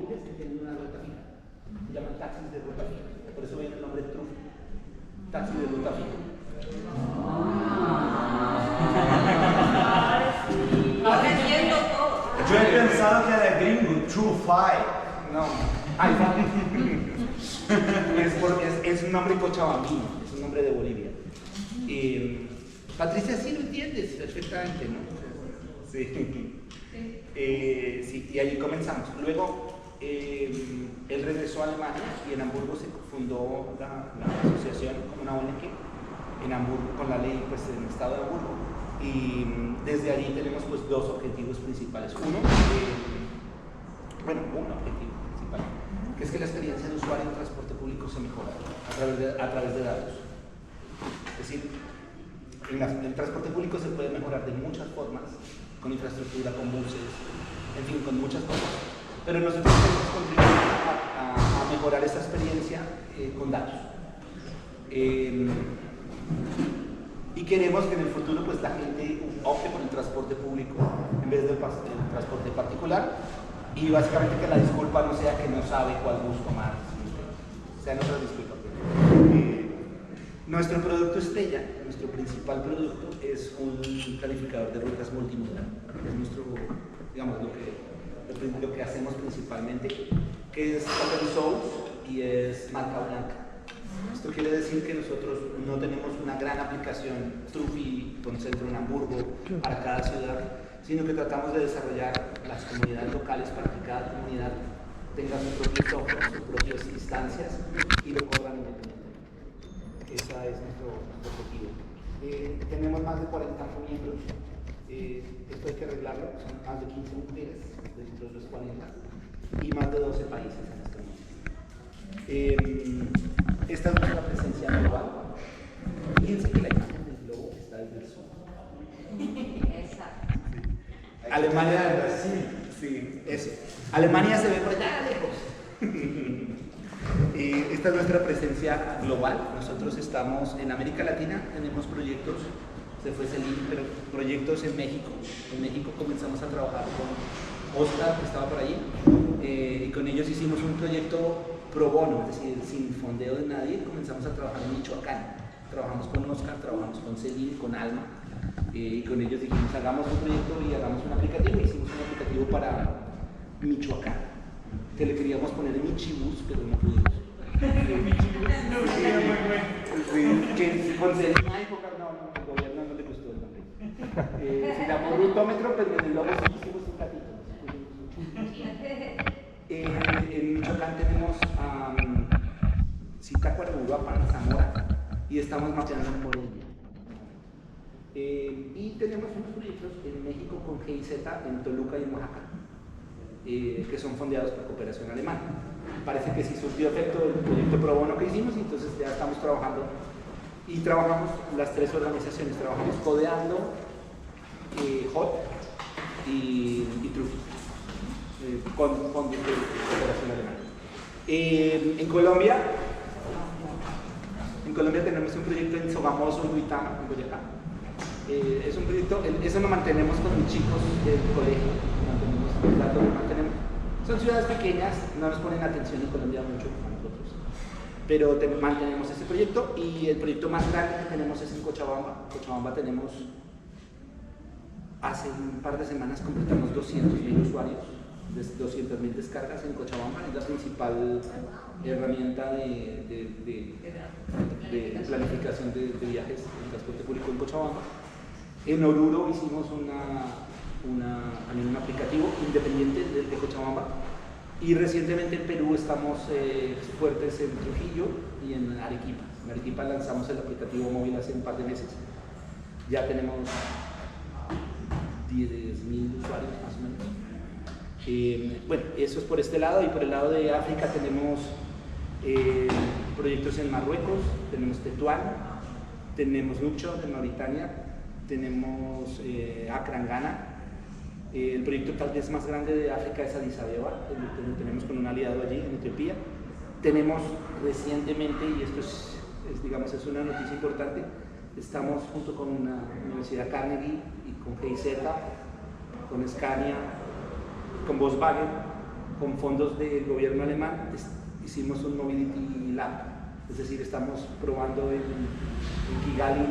automóviles que tienen una ruta fija. Se llaman taxis de ruta fija. Por eso viene el nombre Trufi. Taxi de ruta fija. Yo he pensado que era gringo, True Five. No. Es un nombre cochabambino, es un nombre de Bolivia. Patricia, sí lo entiendes perfectamente, ¿no? Sí. Sí, y ahí comenzamos. Luego, él regresó a Alemania y en Hamburgo se fundó la asociación como una ONG en Hamburgo, con la ley pues, en el estado de Hamburgo. Y desde allí tenemos pues, dos objetivos principales. Un objetivo principal, que es que la experiencia de usuario en transporte público se mejora a través de datos. Es decir, en el transporte público se puede mejorar de muchas formas, con infraestructura, con buses, en fin, con muchas cosas. Pero nosotros queremos contribuir a mejorar esa experiencia con datos. Y queremos que en el futuro pues, la gente opte por el transporte público en vez del transporte particular. Y básicamente que la disculpa no sea que no sabe cuál bus tomar, sea nuestra disculpa. Nuestro producto estrella, nuestro principal producto, es un planificador de rutas multimodal. Es nuestro, digamos, lo que hacemos principalmente, que es open source y es marca blanca. Esto quiere decir que nosotros no tenemos una gran aplicación Trufi con centro en Hamburgo para cada ciudad, sino que tratamos de desarrollar las comunidades locales para que cada comunidad tenga su propio software, sus propias instancias y lo corran independientemente. Ese es nuestro objetivo. Tenemos más de 40 miembros. Esto hay que arreglarlo. Son más de 15 mujeres dentro de los 40 y más de 12 países en este momento. Esta es nuestra presencia global. Fíjense que la imagen del globo está desde el sur. Exacto. Alemania, Brasil. Sí, eso. Alemania se ve por allá lejos. Esta es nuestra presencia global. Nosotros estamos en América Latina, tenemos proyectos, se fue Celine, pero proyectos en México. En México comenzamos a trabajar con Oscar, que estaba por allí, y con ellos hicimos un proyecto pro bono, es decir, sin fondeo de nadie. Comenzamos a trabajar en Michoacán. Trabajamos con Oscar, trabajamos con Celine, con Alma, y con ellos dijimos, hagamos un proyecto y hagamos un aplicativo. Hicimos un aplicativo para Michoacán, que le queríamos poner Michibus, pero no pudimos. Que con Celine, el gobierno no le gustó el nombre. Se llamó Rutómetro, pero en el logo sí hicimos un gatito. En Michoacán tenemos Zitácuaro, Uruapan, Zamora y estamos mapeando en Morelia. Y tenemos unos proyectos en México con GIZ, en Toluca y en Oaxaca, que son fondeados por Cooperación Alemana. Parece que sí surtió efecto el proyecto pro bono que hicimos y entonces ya estamos trabajando y trabajamos las tres organizaciones, trabajamos Codeando, HOT y Trufi. Con fondos de cooperación alemana. En Colombia tenemos un proyecto en Sogamoso, en Duitama, en Boyacá. Es un proyecto, eso lo mantenemos con mis chicos del colegio, mantenemos. Son ciudades pequeñas, no nos ponen atención en Colombia mucho a nosotros, pero mantenemos ese proyecto y el proyecto más grande que tenemos es en Cochabamba. Cochabamba tenemos, hace un par de semanas completamos 200.000 usuarios. 200.000 descargas en Cochabamba, es la principal herramienta de planificación de viajes en transporte público en Cochabamba. En Oruro hicimos también un aplicativo independiente de Cochabamba y recientemente en Perú estamos fuertes en Trujillo y en Arequipa. En Arequipa lanzamos el aplicativo móvil hace un par de meses. Ya tenemos 10.000 usuarios más o menos. Bueno, eso es por este lado, y por el lado de África tenemos proyectos en Marruecos, tenemos Tetuán, tenemos Nucho en Mauritania, tenemos Accra en Ghana. El proyecto tal vez más grande de África es Addis Abeba, tenemos con un aliado allí en Etiopía. Tenemos recientemente, y esto digamos, es una noticia importante, estamos junto con una Universidad Carnegie y con GIZ, con Scania, con Volkswagen, con fondos del gobierno alemán, hicimos un Mobility Lab. Es decir, estamos probando en Kigali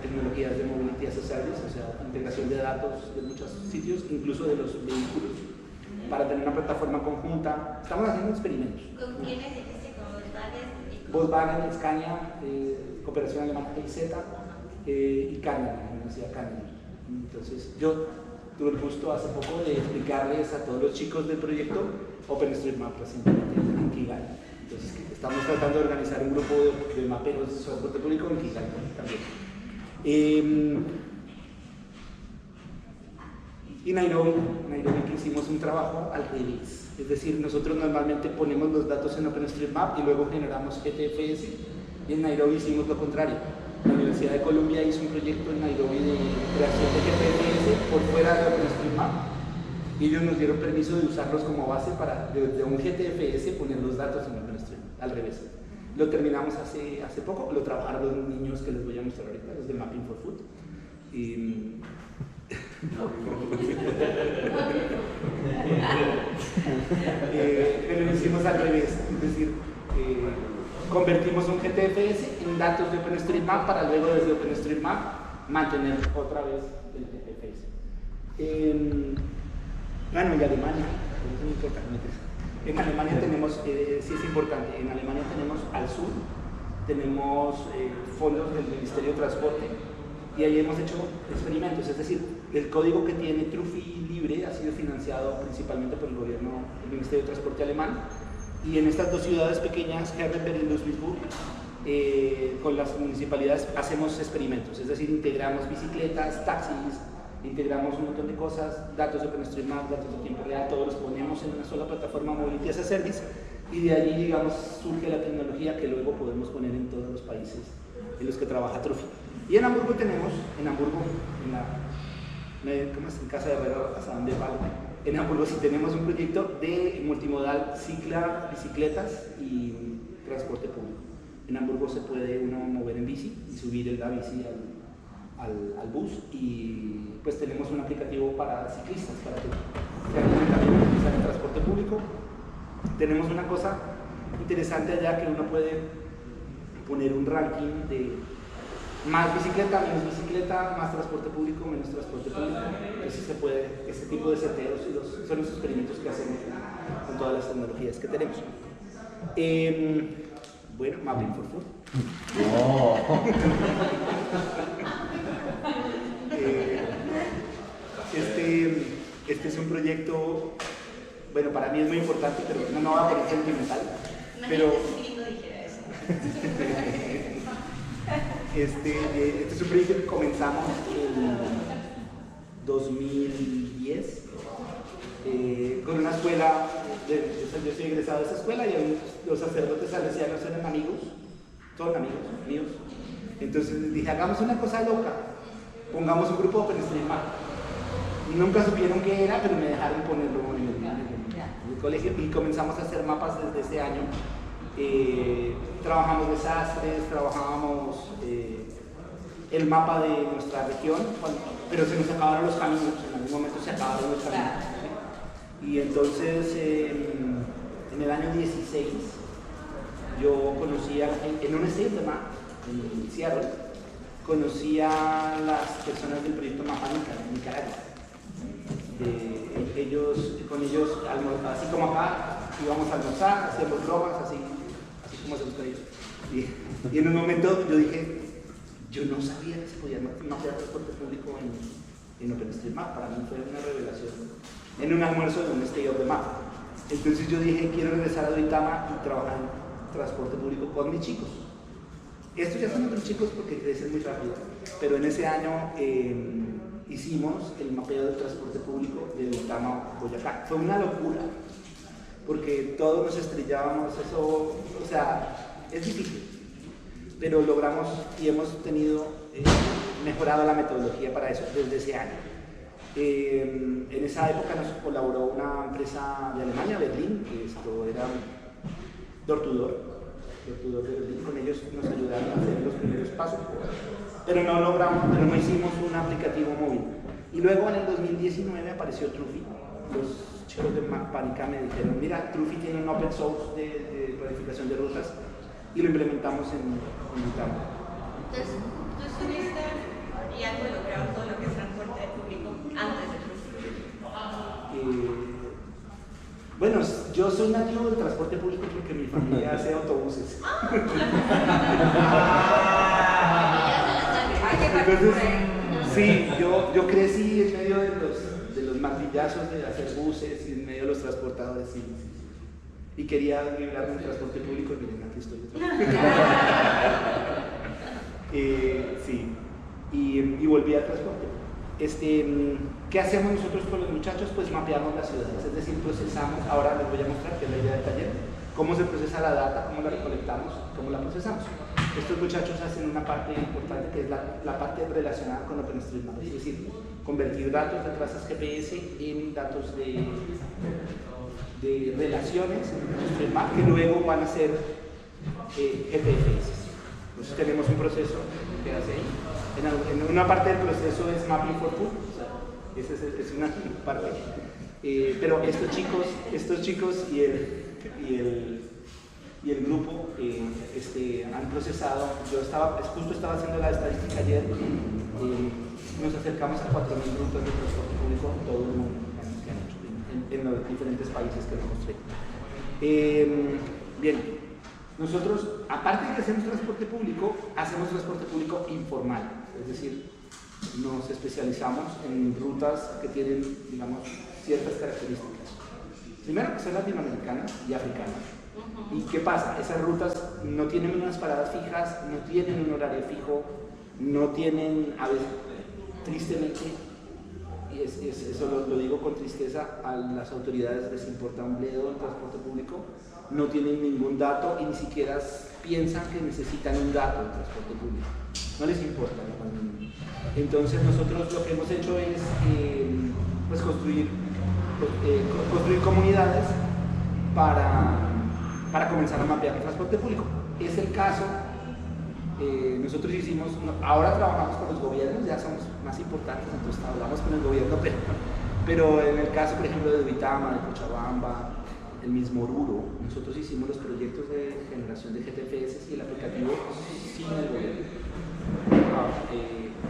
tecnologías de Mobility as a Service, o sea, integración de datos de muchos sitios, incluso de los vehículos, para tener una plataforma conjunta. Estamos haciendo experimentos. ¿Con quiénes dijiste? ¿Con Volkswagen? Volkswagen, Scania, Cooperación Alemana IZ y Carnegie, la Universidad Carnegie. Entonces, yo tuve el gusto hace poco de explicarles a todos los chicos del proyecto OpenStreetMap recientemente en Kigali. Entonces, estamos tratando de organizar un grupo de maperos de transporte público en Kigali también. Y Nairobi que hicimos un trabajo al revés. Es decir, nosotros normalmente ponemos los datos en OpenStreetMap y luego generamos GTFS, y en Nairobi hicimos lo contrario. La Universidad de Columbia hizo un proyecto en Nairobi de creación de GTFS por fuera de OpenStreetMap, y ellos nos dieron permiso de usarlos como base para desde un GTFS poner los datos en OpenStreetMap, al revés. Lo terminamos hace poco, lo trabajaron los niños que les voy a mostrar ahorita, los de Mapping for Food. Pero lo hicimos al revés, es decir, convertimos un GTFS en datos de OpenStreetMap para luego desde OpenStreetMap mantener otra vez el GTFS. Bueno, y Alemania, es muy importante. En Alemania tenemos, sí es importante, en Alemania tenemos al sur, tenemos fondos del Ministerio de Transporte, y ahí hemos hecho experimentos, es decir, el código que tiene Trufi Libre ha sido financiado principalmente por el gobierno, el Ministerio de Transporte alemán, y en estas dos ciudades pequeñas, Herrenberg y Ludwigsburg, con las municipalidades hacemos experimentos, es decir, integramos bicicletas, taxis, integramos un montón de cosas, datos de OpenStreetMap, datos de tiempo real, todos los ponemos en una sola plataforma Mobility as a Service, y de allí, digamos, surge la tecnología que luego podemos poner en todos los países en los que trabaja Trufi. Y en Hamburgo tenemos, en Casa de Herrero, hasta donde va, en Hamburgo sí tenemos un proyecto de multimodal cicla, bicicletas y transporte público. En Hamburgo se puede uno mover en bici y subir la bici al bus, y pues tenemos un aplicativo para ciclistas, para que también utilizar el transporte público. Tenemos una cosa interesante allá, que uno puede poner un ranking de más bicicleta, menos bicicleta, más transporte público, menos transporte público. Entonces se puede, ese tipo de seteos son los experimentos que hacemos con todas las tecnologías que tenemos. Bueno, Mapping for Food. Oh. Este es un proyecto, bueno, para mí es muy importante, pero no va a poner sentimental. Pero este es un proyecto que comenzamos en 2010 con una escuela, yo soy egresado de esa escuela, y los sacerdotes salesianos eran amigos, son amigos míos. Entonces les dije, hagamos una cosa loca, pongamos un grupo de OpenStreetMap. Y nunca supieron qué era, pero me dejaron ponerlo en el colegio, y comenzamos a hacer mapas desde ese año. Trabajamos desastres, trabajábamos el mapa de nuestra región, pero se nos acabaron los caminos, en algún momento se acabaron los caminos. Y entonces en el año 16 yo conocía en un state de map en Seattle, conocí a las personas del proyecto Mapanica en Nicaragua. Con ellos, así como acá, íbamos a almorzar, hacíamos bromas, así como hacemos con ellos. Y en un momento yo dije, yo no sabía que se podía mapear transporte público en OpenStreetMap. Para mí fue una revelación en un almuerzo de un State of the Map. Entonces yo dije, quiero regresar a Duitama y trabajar en transporte público con mis chicos. Estos ya son otros chicos porque crecen muy rápido, pero en ese año hicimos el mapeo del transporte público de Duitama a Boyacá. Fue una locura, porque todos nos estrellábamos, eso, o sea, es difícil, pero logramos y hemos tenido mejorado la metodología para eso desde ese año. En esa época nos colaboró una empresa de Alemania, Berlín, que esto era door to door de Berlín. Con ellos nos ayudaron a hacer los primeros pasos, pero no hicimos un aplicativo móvil. Y luego en el 2019 apareció Trufi, los chicos de Panica me dijeron, mira, Trufi tiene un open source de planificación de rutas y lo implementamos en GitHub. Entonces, tú estuviste y has involucrado todo lo que es transporte público antes de Trufi. Bueno, yo soy nativo del transporte público porque mi familia hace autobuses. Entonces, sí, yo crecí en medio de los martillazos de hacer buses y en medio de los transportadores. Y quería librarme del transporte público y miren, aquí estoy. Sí, y volví al transporte. ¿Qué hacemos nosotros con los muchachos? Pues mapeamos las ciudades, es decir, procesamos, ahora les voy a mostrar, que es la idea del taller, cómo se procesa la data, cómo la recolectamos, cómo la procesamos. Estos muchachos hacen una parte importante que es la parte relacionada con OpenStreetMap, es decir, convertir datos de trazas GPS en datos de relaciones en OpenStreetMap que luego van a ser GPFS. Entonces tenemos un proceso que hace ahí. En una parte del proceso es Mapping for Food, o sea, esa es una parte. Pero estos chicos y el grupo han procesado. Justo estaba haciendo la estadística ayer. Nos acercamos a 4.000 rutas de transporte público en todo el mundo que han hecho en los diferentes países que les mostré. Bien. Nosotros, aparte de que hacemos transporte público informal, es decir, nos especializamos en rutas que tienen, digamos, ciertas características. Primero, que son latinoamericanas y africanas. ¿Y qué pasa? Esas rutas no tienen unas paradas fijas, no tienen un horario fijo, no tienen, a veces, tristemente, y eso lo digo con tristeza, a las autoridades les importa un bledo el transporte público, no tienen ningún dato y ni siquiera piensan que necesitan un dato del transporte público. No les importa. Entonces nosotros lo que hemos hecho es pues construir comunidades para comenzar a mapear el transporte público. Es el caso, nosotros ahora trabajamos con los gobiernos, ya somos más importantes, entonces hablamos con el gobierno, pero en el caso, por ejemplo, de Duitama, de Cochabamba, el mismo Oruro, nosotros hicimos los proyectos de generación de GTFS y el aplicativo sin el gobierno.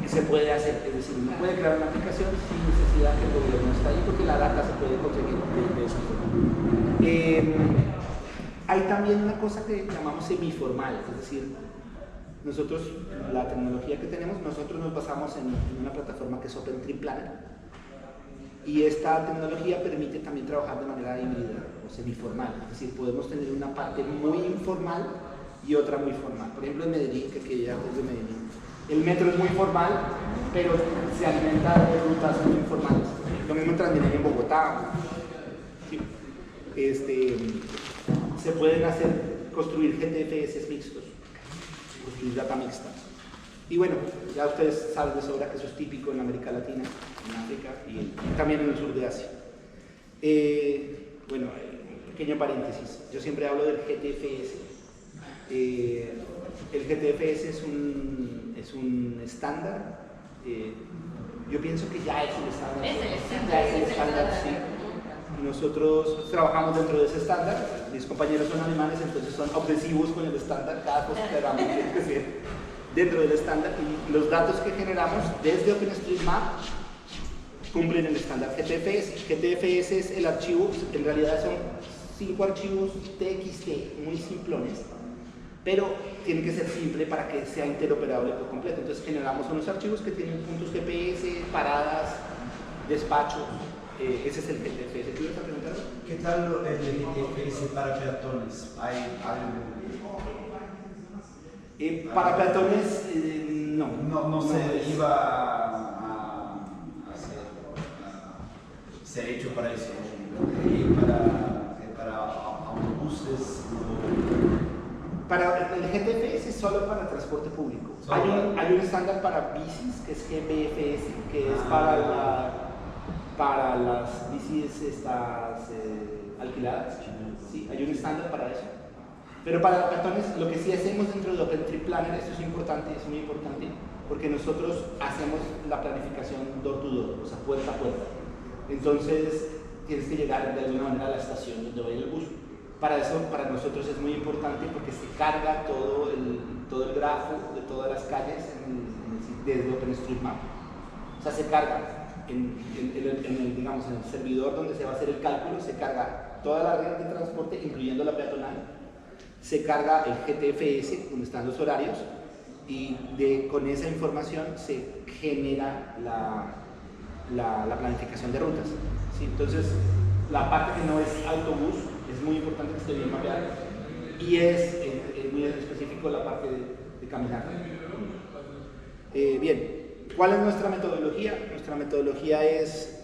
Se puede hacer, es decir, uno puede crear una aplicación sin necesidad que el gobierno esté ahí porque la data se puede conseguir de esa forma. Hay también una cosa que llamamos semiformal, es decir, nosotros, la tecnología que tenemos, nosotros nos basamos en una plataforma que es OpenTripPlanner. Y esta tecnología permite también trabajar de manera híbrida o semiformal, es decir, podemos tener una parte muy informal y otra muy formal. Por ejemplo, en Medellín, que ya es de Medellín, el metro es muy formal, pero se alimenta de rutas muy informales. Lo mismo en Transmilenio en Bogotá. Sí. Se pueden construir GTFS mixtos, construir data mixta. Y bueno, ya ustedes saben de sobra que eso es típico en América Latina, en África y también en el sur de Asia. Bueno, pequeño paréntesis, yo siempre hablo del GTFS. El GTFS es un estándar. Yo pienso que ya es el estándar. Ya es el estándar, sí. Nosotros trabajamos dentro de ese estándar. Mis compañeros son alemanes, entonces son obsesivos con el estándar. Cada cosa que hagamos tiene que ser dentro del estándar. Y los datos que generamos desde OpenStreetMap cumplen el estándar GTFS. GTFS es el archivo, en realidad son 5 archivos TXT muy simplones, pero tiene que ser simple para que sea interoperable por completo. Entonces generamos unos archivos que tienen puntos GPS, paradas, despachos. Ese es el GTFS. ¿Tú ibas a preguntar? ¿Qué tal el GTFS para peatones? ¿Hay algo? Para peatones, no. No se iba a ser hecho para eso. Para autobuses. Para el GTFS es solo para transporte público. Hay un estándar para bicis que es GPFS, que es para las bicis alquiladas. Sí, hay un estándar para eso. Pero para los peatones, lo que sí hacemos dentro de OpenTripPlanner, esto es importante, es muy importante, porque nosotros hacemos la planificación door to door, o sea, puerta a puerta. Entonces, tienes que llegar de alguna manera a la estación donde va a ir el bus. Para eso, para nosotros es muy importante porque se carga todo el grafo de todas las calles desde OpenStreetMap. O sea, se carga digamos, en el servidor donde se va a hacer el cálculo, se carga toda la red de transporte, incluyendo la peatonal, se carga el GTFS, donde están los horarios, y con esa información se genera la planificación de rutas. ¿Sí? Entonces, la parte que no es autobús es muy importante que esté bien mapeada, y es muy específico la parte de caminata. Bien, ¿cuál es nuestra metodología? Nuestra metodología es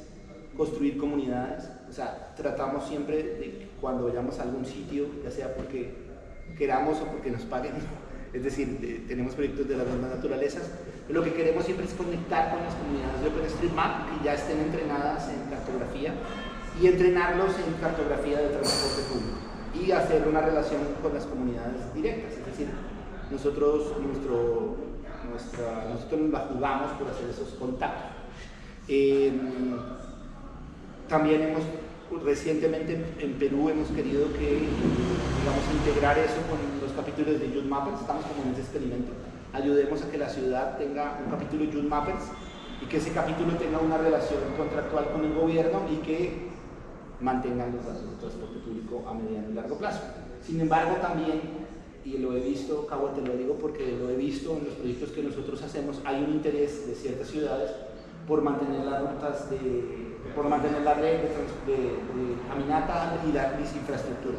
construir comunidades. O sea, tratamos siempre de que cuando vayamos a algún sitio, ya sea porque queramos o porque nos paguen, es decir, tenemos proyectos de las mismas naturalezas, lo que queremos siempre es conectar con las comunidades de OpenStreetMap que ya estén entrenadas en cartografía y entrenarlos en cartografía de transporte público y hacer una relación con las comunidades directas, es decir, nosotros nos la jugamos por hacer esos contactos. También recientemente en Perú hemos querido integrar eso con los capítulos de Youth Mappers. Estamos como en ese experimento. Ayudemos a que la ciudad tenga un capítulo de Youth Mappers y que ese capítulo tenga una relación contractual con el gobierno y que mantengan los datos de transporte público a mediano y largo plazo. Sin embargo, también, y lo he visto, Cabo, te lo digo porque lo he visto en los proyectos que nosotros hacemos, hay un interés de ciertas ciudades por mantener las rutas por mantener la red de caminata y dar infraestructura.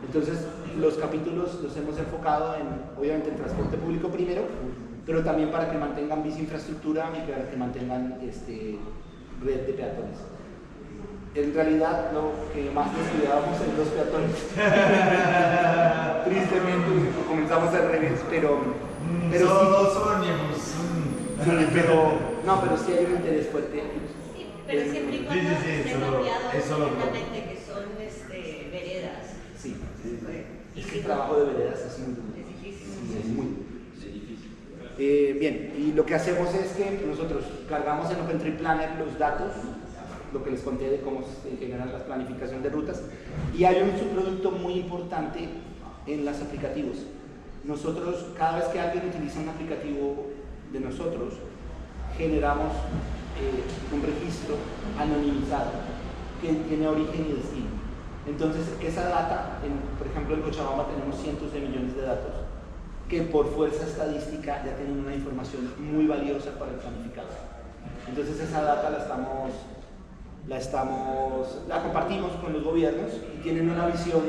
Entonces, los capítulos los hemos enfocado obviamente en transporte público primero, pero también para que mantengan infraestructura y para que mantengan red de peatones. En realidad, lo que más descuidábamos es los peatones. Tristemente, comenzamos al revés, pero pero sí hay un interés fuerte. Sí, pero siempre y cuando estén mapeados internamente, que son veredas. Sí, es que el trabajo de veredas es muy duro. Es difícil. Sí, es muy difícil. Bien, y lo que hacemos es que nosotros cargamos en OpenTripPlanner los datos, lo que les conté de cómo se generan las planificaciones de rutas, y hay un subproducto muy importante en los aplicativos. Nosotros, cada vez que alguien utiliza un aplicativo de nosotros, generamos un registro anonimizado que tiene origen y destino. Entonces, esa data, por ejemplo, en Cochabamba tenemos cientos de millones de datos que por fuerza estadística ya tienen una información muy valiosa para el planificador. Entonces, esa data la compartimos con los gobiernos y tienen una visión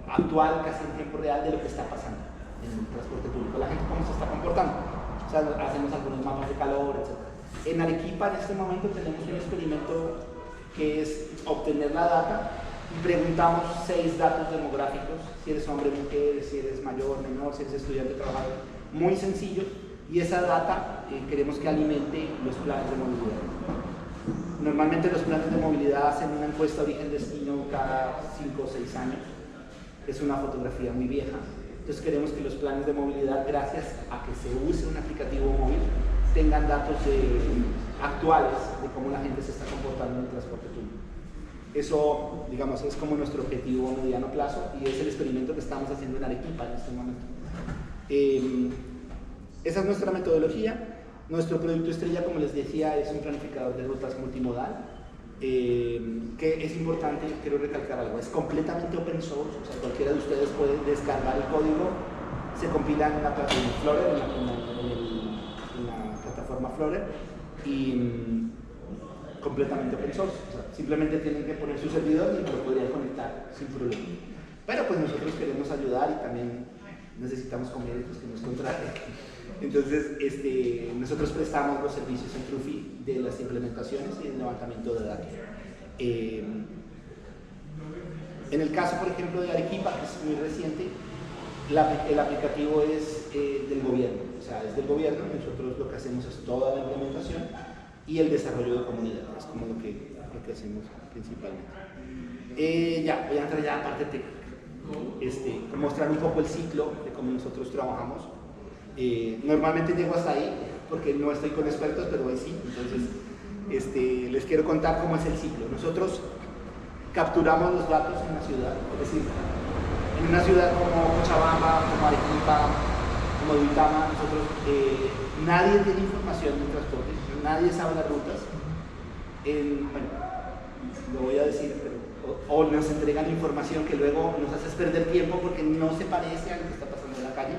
actual, casi en tiempo real, de lo que está pasando en el transporte público, la gente cómo se está comportando. O sea, hacemos algunos mapas de calor, etc. En Arequipa, en este momento, tenemos un experimento que es obtener la data y preguntamos 6 datos demográficos: si eres hombre, mujer, si eres mayor, menor, si eres estudiante, trabajador. Muy sencillo, y esa data queremos que alimente los planes de movilidad. Normalmente los planes de movilidad hacen una encuesta origen-destino cada 5 o 6 años. Es una fotografía muy vieja. Entonces queremos que los planes de movilidad, gracias a que se use un aplicativo móvil, tengan datos actuales de cómo la gente se está comportando en el transporte público. Eso, digamos, es como nuestro objetivo a mediano plazo y es el experimento que estamos haciendo en Arequipa en este momento. Esa es nuestra metodología. Nuestro producto estrella, como les decía, es un planificador de rutas multimodal. Que es importante, quiero recalcar algo, es completamente open source, o sea, cualquiera de ustedes puede descargar el código, se compila en la plataforma Flutter, en la plataforma Flutter, y completamente open source, o sea, simplemente tienen que poner su servidor y lo podrían conectar sin problema. Pero pues nosotros queremos ayudar y también necesitamos commodities que nos contraten. Entonces, nosotros prestamos los servicios en Trufi de las implementaciones y el levantamiento de datos. En el caso, por ejemplo, de Arequipa, que es muy reciente, el aplicativo es del gobierno, o sea, es del gobierno. Nosotros lo que hacemos es toda la implementación y el desarrollo de comunidad, es como lo que hacemos principalmente. Ya, voy a entrar ya a la parte técnica, mostrar un poco el ciclo de cómo nosotros trabajamos. Normalmente llego hasta ahí porque no estoy con expertos, pero hoy sí. Entonces les quiero contar cómo es el ciclo. Nosotros capturamos los datos en la ciudad, es decir, en una ciudad como Cochabamba, como Arequipa, como Duitama, nosotros, nadie tiene información del transporte, nadie sabe las rutas. Bueno, lo voy a decir, pero, o nos entregan información que luego nos hace perder tiempo porque no se parece a lo que está pasando en la calle,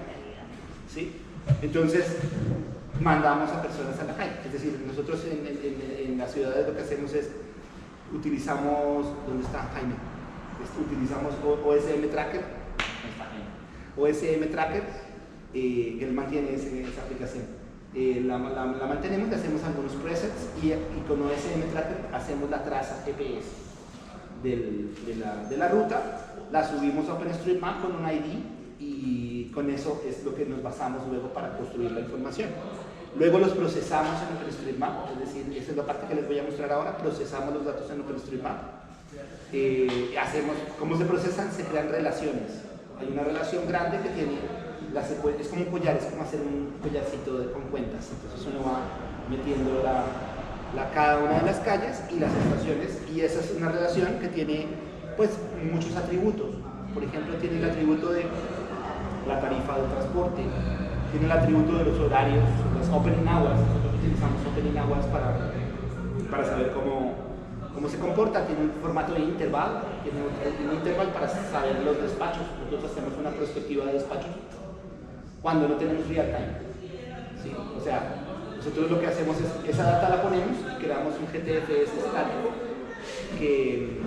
¿sí? Entonces, mandamos a personas a la calle. Es decir, nosotros en las ciudades lo que hacemos es, utilizamos, ¿dónde está Jaime? Utilizamos OSM Tracker, OSM Tracker, que él mantiene esa aplicación. La mantenemos, le hacemos algunos presets y con OSM Tracker hacemos la traza GPS de la ruta, la subimos a OpenStreetMap con un ID y con eso es lo que nos basamos luego para construir la información. Luego los procesamos en OpenStreetMap, es decir, esa es la parte que les voy a mostrar ahora, procesamos los datos en OpenStreetMap. ¿Cómo se procesan? Se crean relaciones. Hay una relación grande que tiene, es como un collar, es como hacer un collarcito con cuentas. Entonces uno va metiendo cada una de las calles y las estaciones, y esa es una relación que tiene pues muchos atributos. Por ejemplo, tiene el atributo de la tarifa de transporte, tiene el atributo de los horarios, las opening hours. Nosotros utilizamos opening hours para saber cómo se comporta. Tiene un formato de intervalo, tiene un intervalo para saber los despachos. Nosotros hacemos una prospectiva de despachos cuando no tenemos real time, ¿sí? O sea, nosotros lo que hacemos es, esa data la ponemos y creamos un GTFS estático que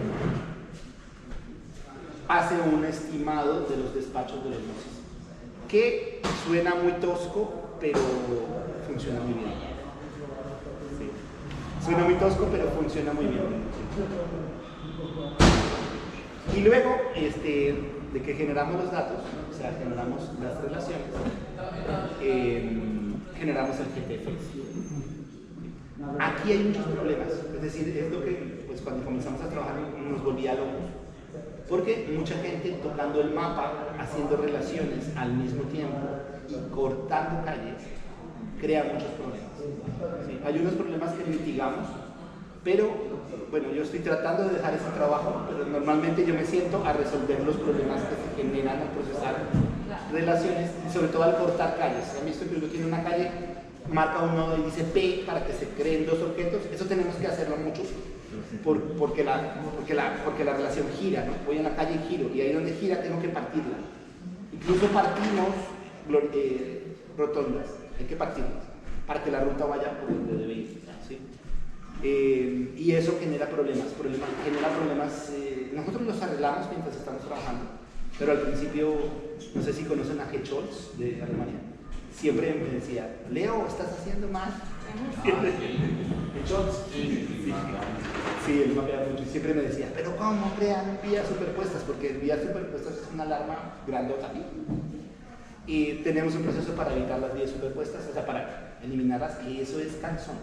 hace un estimado de los despachos de los buses, que suena muy tosco, pero funciona muy bien. Sí. Suena muy tosco, pero funciona muy bien. Y luego, de que generamos los datos, o sea, generamos las relaciones, generamos el GTFS. Aquí hay muchos problemas, es decir, es lo que pues, cuando comenzamos a trabajar nos volvía locos, porque mucha gente tocando el mapa, haciendo relaciones al mismo tiempo y cortando calles, crea muchos problemas. ¿Sí? Hay unos problemas que mitigamos, pero bueno, yo estoy tratando de dejar ese trabajo, pero normalmente yo me siento a resolver los problemas que se generan al procesar relaciones y sobre todo al cortar calles. ¿Han visto que uno tiene una calle, marca un nodo y dice P para que se creen dos objetos? Eso tenemos que hacerlo mucho porque la relación gira, ¿no? Voy a una calle y giro, y ahí donde gira tengo que partirla. Incluso partimos rotondas, hay que partirlas para que la ruta vaya por donde debe ir, ¿sí? Y eso genera problemas, nosotros los arreglamos mientras estamos trabajando, pero al principio, no sé si conocen a G. Scholz de Alemania, siempre me decía, Leo, estás haciendo mal. G. Scholz, sí, él mapea mucho, y siempre me decía, pero ¿cómo crean vías superpuestas? Porque vías superpuestas es una alarma grandota aquí. Y tenemos un proceso para evitar las vías superpuestas, o sea, para eliminarlas, y eso es cansón.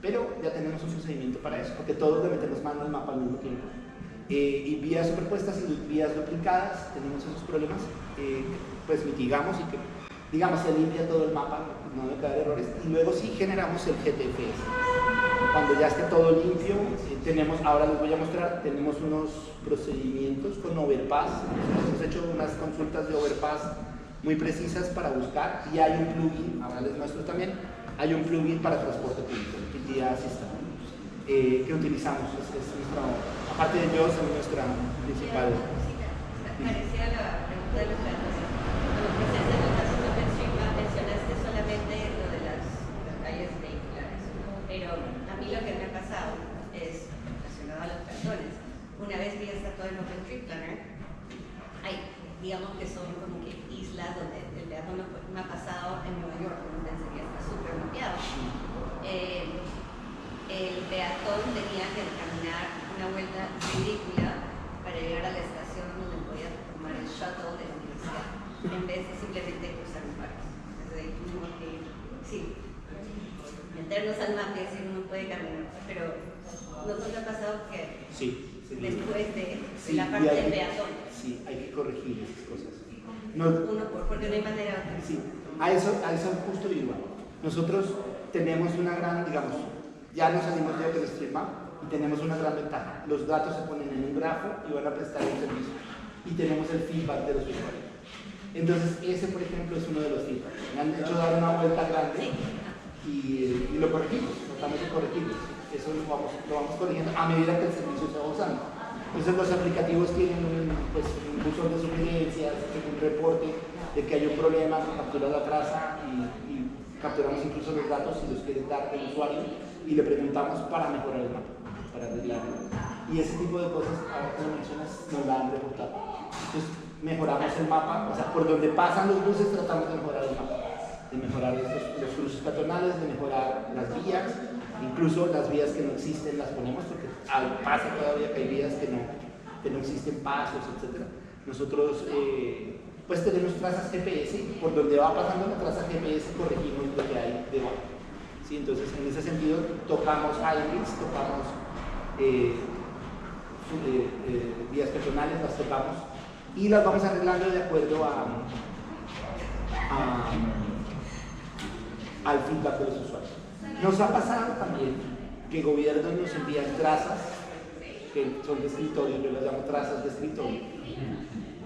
Pero ya tenemos un procedimiento para eso, porque todos le metemos mano al mapa al mismo tiempo. Y vías superpuestas y vías duplicadas, tenemos esos problemas, pues mitigamos y que, digamos, se limpia todo el mapa, no debe caer errores, y luego sí generamos el GTFS. Cuando ya esté todo limpio, ahora les voy a mostrar, tenemos unos procedimientos con Overpass, hemos hecho unas consultas de Overpass muy precisas para buscar, y hay un plugin, ahora les muestro también, hay un plugin para transporte público, PTI Assistant, que utilizamos, aparte de ellos, es nuestra principal. Parecía la pregunta de los datos. Cuando procesan los datos de OpenStreetMap, mencionaste solamente lo de las calles vehiculares, pero a mí lo que me ha pasado es relacionado a los peatones. Una vez que ya está todo en OpenStreetPlanner, hay, digamos que son como que islas donde el peatón me ha pasado en Nueva York, donde enseguida está súper mapeado. El peatón tenía que caminar una vuelta ridícula para llegar a la estación donde podía tomar el shuttle de la universidad, en vez de simplemente cruzar un parque. Entonces ahí tuvimos que meternos al mapa y decir uno puede caminar, pero ¿no te ha pasado que sí, después de la parte del peatón? Sí, hay que corregir esas cosas. Porque no hay manera de... Sí, a eso justo igual. Nosotros tenemos una gran, digamos, ya nos salimos de OpenStreetMap y tenemos una gran ventaja. Los datos se ponen en un grafo y van a prestar un servicio. Y tenemos el feedback de los usuarios. Entonces, ese, por ejemplo, es uno de los feedback. Me han hecho dar una vuelta grande y lo corregimos, tratamos de corregirlo. Eso lo vamos corrigiendo a medida que el servicio se va usando. Entonces, los aplicativos tienen un buzón de sugerencias, un reporte de que hay un problema, captura la traza y capturamos incluso los datos si los quiere dar el usuario y le preguntamos para mejorar el mapa, para arreglarlo. Y ese tipo de cosas, ahora que lo mencionas, nos la han reportado. Entonces, mejoramos el mapa, o sea, por donde pasan los buses tratamos de mejorar el mapa, de mejorar los cruces peatonales, de mejorar las vías, incluso las vías que no existen las ponemos porque pasa todavía que hay vías que no existen pasos, etc. Nosotros pues tenemos trazas GPS, por donde va pasando la traza GPS corregimos lo que hay debajo. ¿Sí? Entonces, en ese sentido, tocamos highways, tocamos vías peatonales, las tocamos y las vamos arreglando de acuerdo al feedback de los usuarios. Nos ha pasado también que gobiernos nos envían trazas que son de escritorio, yo las llamo trazas de escritorio.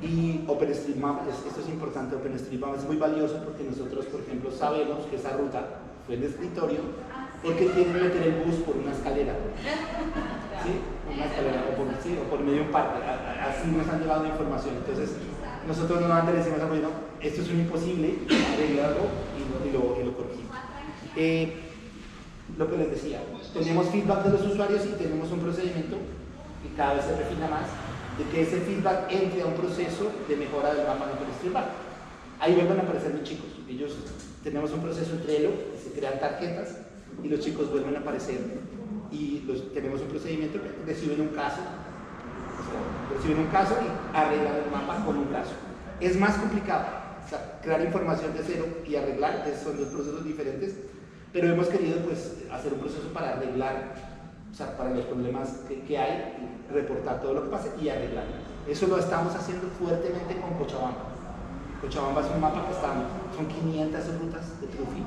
Y OpenStreetMap, esto es importante, OpenStreetMap es muy valioso porque nosotros, por ejemplo, sabemos que esa ruta fue de escritorio porque tienen que meter el bus por una escalera. ¿Sí? Una escalera o por medio de un parque. Así nos han llevado información. Entonces, nosotros normalmente le decimos al gobierno, esto es un imposible, arreglarlo y lo corregimos. Lo que les decía, tenemos feedback de los usuarios y tenemos un procedimiento que cada vez se refina más de que ese feedback entre a un proceso de mejora del mapa de OpenStreetMap. Ahí vuelven a aparecer los chicos. Tenemos un proceso en Trello, se crean tarjetas y los chicos vuelven a aparecer y tenemos un procedimiento que reciben un caso, y arreglan el mapa con un caso. Es más complicado, o sea, crear información de cero y arreglar, son dos procesos diferentes, pero hemos querido pues hacer un proceso para arreglar, o sea, para los problemas que hay, reportar todo lo que pase y arreglar. Eso lo estamos haciendo fuertemente con Cochabamba. Cochabamba es un mapa que son 500 rutas de Trufi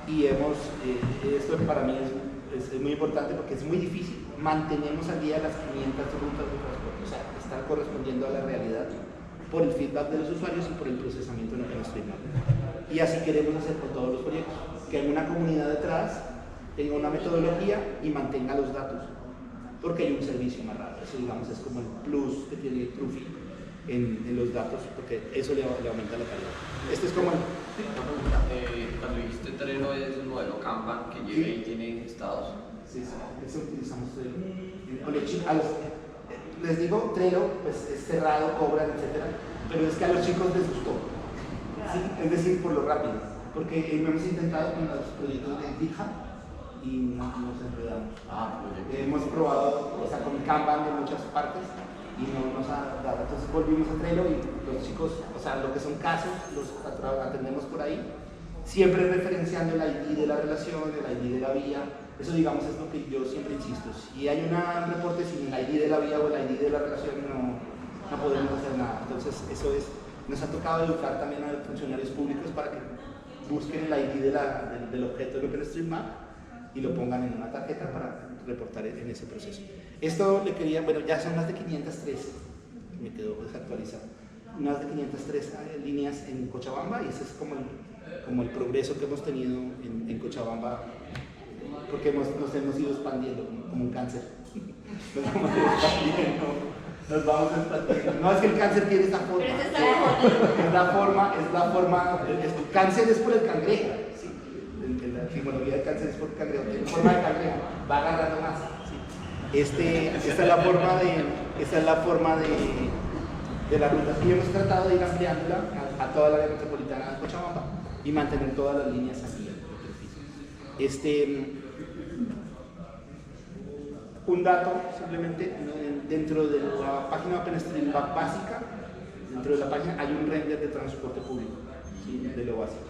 y esto para mí es muy importante porque es muy difícil. Mantenemos al día las 500 rutas de transporte, o sea, están correspondiendo a la realidad por el feedback de los usuarios y por el procesamiento en OpenStreetMap. Y así queremos hacer con todos los proyectos, que haya una comunidad detrás, tenga una metodología y mantenga los datos, porque hay un servicio más rápido. Eso, digamos, es como el plus que tiene Trufi en los datos, porque eso le aumenta la calidad. Este es como cuando dijiste Trello es el modelo Kanban que llega y tiene estados. Sí, eso utilizamos les digo, Trello pues, es cerrado, cobran, etc. Pero es que a los chicos les gustó. ¿Sí? Es decir, por lo rápido. Porque hemos intentado con los proyectos de GitHub y nos enredamos. Hemos probado, o sea, con Kanban de muchas partes y no nos ha dado. Entonces volvimos a Trello y los chicos, o sea, lo que son casos, los atendemos por ahí, siempre referenciando el ID de la relación, el ID de la vía. Eso, digamos, es lo que yo siempre insisto. Si hay un reporte sin el ID de la vía o el ID de la relación, no podemos hacer nada. Entonces, eso nos ha tocado educar también a los funcionarios públicos para que busquen el ID del objeto de OpenStreetMap y lo pongan en una tarjeta para reportar en ese proceso. Esto le quería, bueno, ya son más de 503, me quedó desactualizado, más de 503 líneas en Cochabamba y ese es como el progreso que hemos tenido en Cochabamba, porque nos hemos ido expandiendo como un cáncer. Nos vamos expandiendo. No es que el cáncer tiene esa forma. Es la forma, el cáncer es por el cangrejo. ¿Sí? La etimología del cáncer es por el cangrejo, tiene forma de cangrejo, va agarrando más. ¿Sí? Esta es la forma de la ruta. Y hemos tratado de ir ampliándola a toda la área metropolitana de Cochabamba y mantener todas las líneas aquí. Un dato, simplemente, dentro de la página OpenStreetMap básica, dentro de la página hay un render de transporte público, ¿sí? De lo básico.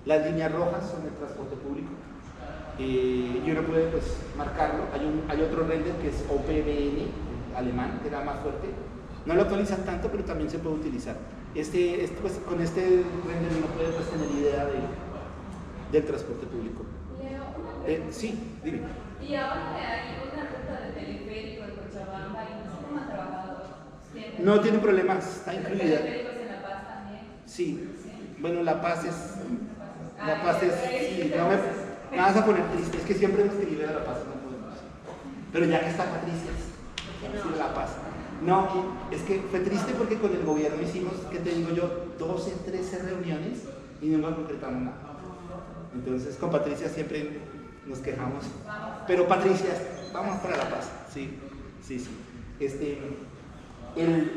Las líneas rojas son el transporte público y uno puede pues, marcarlo. Hay otro render que es OPBN, alemán, que era más fuerte. No lo actualizan tanto, pero también se puede utilizar. Pues, con este render uno puede pues, tener idea del transporte público. Sí, dime. Y ahora hay una ruta de teleférico en Cochabamba y no sé cómo ha trabajado. No tiene problemas, está incluida. ¿Teleféricos en La Paz también? Sí, bueno, La Paz es. Sí, no me vas a poner triste, es que siempre hemos querido ir a La Paz, no podemos. Pero ya que está Patricia, vamos a ir a La Paz. No, es que fue triste porque con el gobierno hicimos, ¿qué te digo yo? 12, 13 reuniones y nunca concretamos nada. Entonces con Patricia siempre nos quejamos. Pero Patricia, vamos para La Paz. Sí.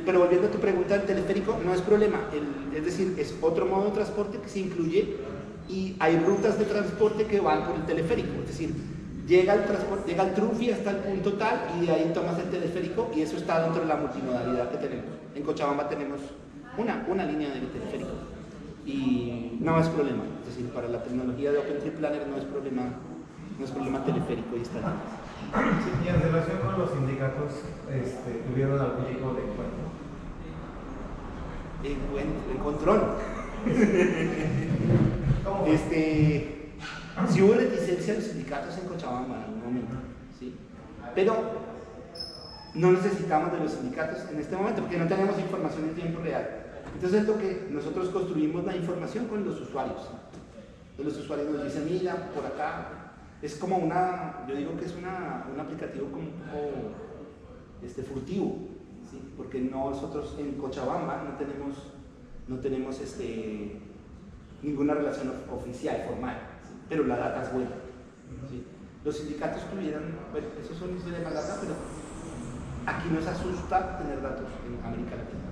Pero volviendo a tu pregunta, el teleférico no es problema. Es decir, es otro modo de transporte que se incluye y hay rutas de transporte que van por el teleférico. Es decir, llega el Trufi hasta el punto tal y de ahí tomas el teleférico y eso está dentro de la multimodalidad que tenemos. En Cochabamba tenemos una línea de teleférico y no es problema. Es decir, para la tecnología de OpenTrip no es problema teleférico y está bien. Sí, y en relación con los sindicatos, ¿tuvieron algún tipo de encuentro? Encontrón. ¿Cómo? Si hubo reticencia de los sindicatos en Cochabamba en algún momento, ¿sí? Pero no necesitamos de los sindicatos en este momento porque no tenemos información en tiempo real. Entonces lo que nosotros construimos la información con los usuarios. Los usuarios nos dicen, mira, por acá. Es como yo digo que es un aplicativo como furtivo, ¿sí? Porque nosotros en Cochabamba no tenemos ninguna relación oficial, formal, ¿sí? Pero la data es buena, ¿sí? Los sindicatos tuvieran, bueno, esos son mis dilemas data, pero aquí nos asusta tener datos en América Latina.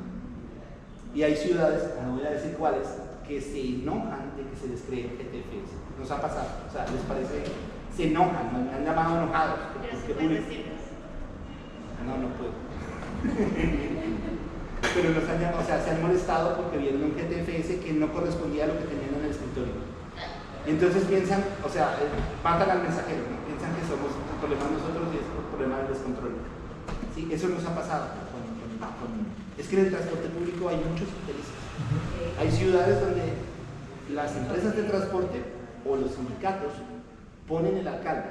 Y hay ciudades, no voy a decir cuáles, que se enojan de que se les cree GTFS. Nos ha pasado, o sea, les parece, se enojan, me han llamado enojados. Pero si puedes decirnos. No puedo. Pero nos han llamado, o sea, se han molestado porque vieron un GTFS que no correspondía a lo que tenían en el escritorio. Y entonces piensan, o sea, matan al mensajero, ¿no? Piensan que somos el problema de nosotros y es el problema del descontrol. Sí, eso nos ha pasado. Es que en el transporte público hay muchos intereses. Hay ciudades donde las empresas de transporte o los sindicatos ponen el alcalde.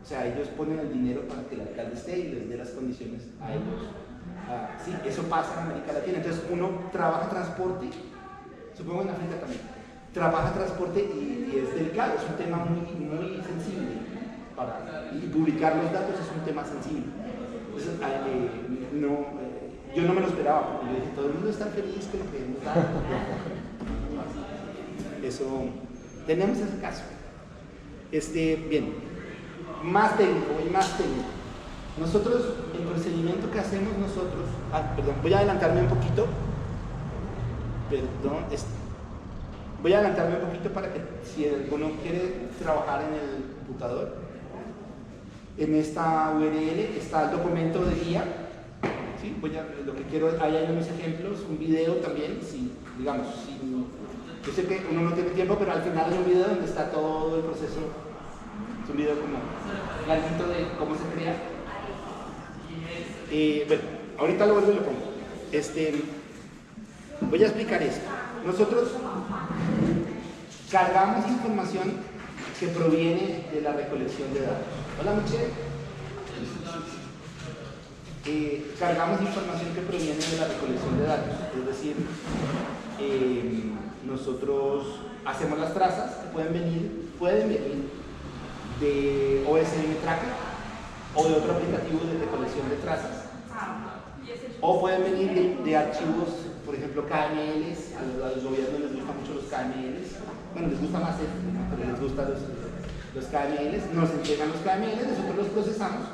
O sea, ellos ponen el dinero para que el alcalde esté y les dé las condiciones a ellos. Sí, eso pasa en América Latina. Entonces uno trabaja transporte, supongo en África también, trabaja transporte y es delicado, es un tema muy, muy sensible. Y publicar los datos es un tema sensible. Entonces, yo no me lo esperaba, porque yo dije, todo el mundo está feliz con lo que hemos dado. Eso, tenemos ese caso. Bien, más técnico. Nosotros, el procedimiento que hacemos nosotros, voy a adelantarme un poquito, voy a adelantarme un poquito para que si alguno quiere trabajar en el computador, en esta URL está el documento de guía. ¿Sí? Lo que quiero, ahí hay unos ejemplos, un video también, yo sé que uno no tiene tiempo, pero al final hay un video donde está todo el proceso, es un video como larguito de cómo se crea. Bueno, ahorita lo vuelvo y lo pongo. Voy a explicar esto. Nosotros cargamos información que proviene de la recolección de datos. Hola, Michelle. Cargamos información que proviene de la recolección de datos, es decir, nosotros hacemos las trazas que pueden venir de OSM Tracker o de otro aplicativo de recolección de trazas, o pueden venir de archivos, por ejemplo KMLs. A los gobiernos les gustan mucho los KMLs, bueno, les gusta más pero les gustan los KMLs, nos entregan los KMLs, nosotros los procesamos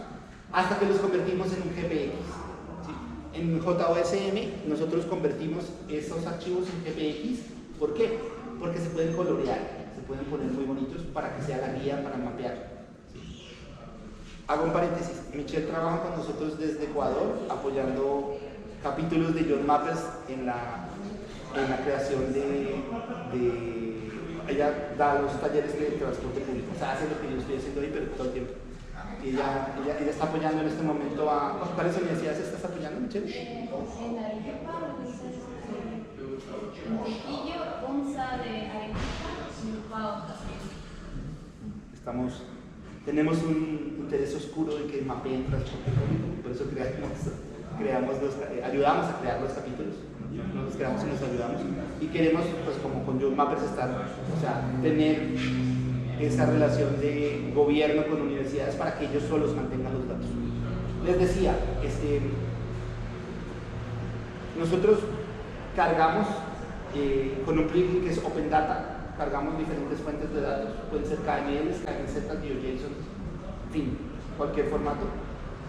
hasta que los convertimos en un GPX. ¿Sí? En JOSM nosotros convertimos esos archivos en GPX. ¿Por qué? Porque se pueden colorear, se pueden poner muy bonitos para que sea la guía para mapear. ¿Sí? Hago un paréntesis, Michelle trabaja con nosotros desde Ecuador apoyando capítulos de John Mappers en la creación ella da los talleres de transporte público, o sea, hace lo que yo estoy haciendo ahí, pero todo el tiempo. Y ella está apoyando en este momento ¿cuáles universidades estás apoyando, Michelle? En Arequipa, en Tequillo, UNSA de Arequipa y UPAO también. Estamos tenemos un interés oscuro en que mapeen transporte público, por eso ayudamos a crear los capítulos, nos creamos y nos ayudamos, y queremos, pues como con Youth Mappers, tener esa relación de gobierno con universidades para que ellos solos mantengan los datos. Les decía, nosotros cargamos con un plugin que es Open Data, cargamos diferentes fuentes de datos, pueden ser KMLs, KNZ, GeoJSON, en fin, cualquier formato,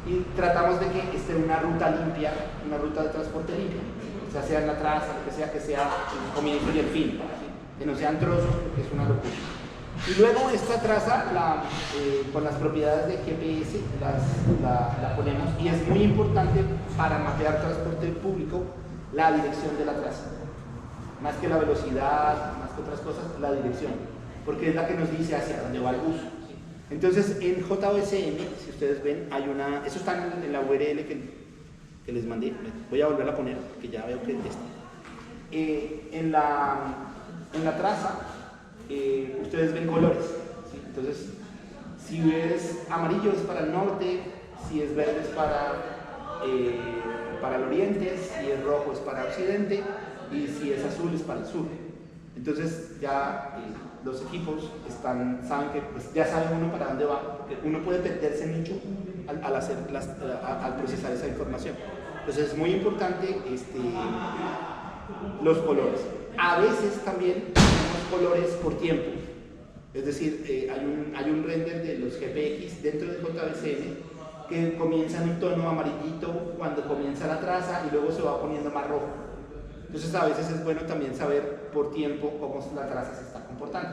y tratamos de que esté una ruta limpia, una ruta de transporte limpia, o sea en la traza, lo que sea el comienzo y el fin, ¿sí? Que no sean trozos, porque es una locura. Y luego esta traza, con las propiedades de GPS, la ponemos, y es muy importante para mapear transporte público la dirección de la traza. Más que la velocidad, más que otras cosas, la dirección, porque es la que nos dice hacia dónde va el bus. Entonces, en JOSM, si ustedes ven, hay una, eso está en la URL que les mandé, voy a volver a poner, porque ya veo que en la traza, ustedes ven colores, ¿sí? Entonces, si es amarillo es para el norte, si es verde es para el oriente, si es rojo es para occidente, y si es azul es para el sur. Entonces ya los equipos saben que pues, ya sabe uno para dónde va, porque uno puede perderse mucho al procesar esa información. Entonces es muy importante los colores. A veces también tenemos colores por tiempo, es decir, hay un render de los GPX dentro de JVCM que comienza en un tono amarillito cuando comienza la traza y luego se va poniendo más rojo. Entonces a veces es bueno también saber por tiempo cómo la traza se está comportando.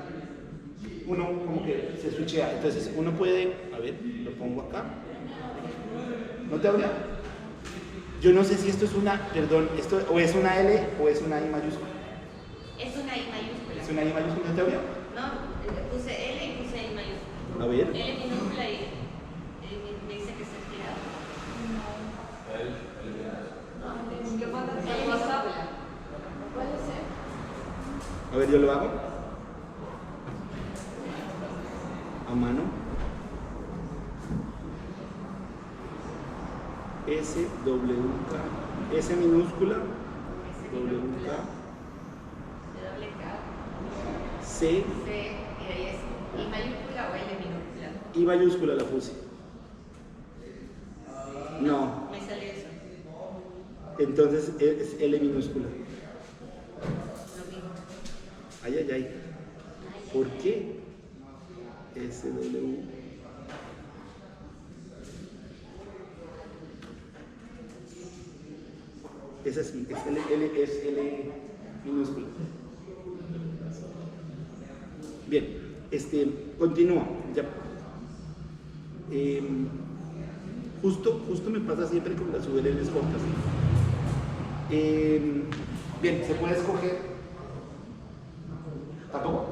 Uno como que se switchea, entonces uno puede, a ver, lo pongo acá. ¿No te habla? Yo no sé si esto es esto o es una L o es una I mayúscula. Es una I mayúscula. ¿Es una I mayúscula? ¿No te habla? No, puse L y puse I mayúscula. A ver. L minúscula y me dice que está estirado. Lo mandas por WhatsApp. Puede ser. A ver, yo lo hago. A mano. S, W, K. S minúscula. W, K. Doble K. C. C, y ahí es I mayúscula o L minúscula. I mayúscula la puse. No. Me sale eso. Entonces es L minúscula. Lo mismo. Ay. ¿Por qué? S, W. Es así, es L minúscula. Bien, continúa. Ya. Justo me pasa siempre con las URLs cortas. Bien, se puede escoger. ¿Tampoco?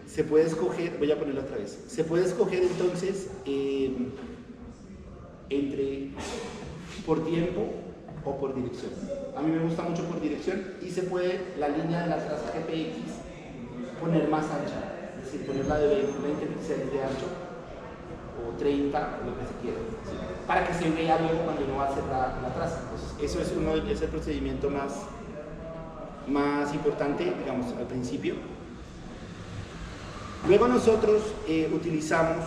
Se puede escoger, voy a ponerlo otra vez. Se puede escoger entonces entre por tiempo o por dirección. A mí me gusta mucho por dirección y se puede la línea de la traza GPX poner más ancha, es decir, ponerla de 20 píxeles de ancho o 30, lo que se quiera, ¿sí? Para que se vea luego cuando uno va a hacer la traza. Entonces, eso es el procedimiento más importante, digamos, al principio. Luego nosotros utilizamos,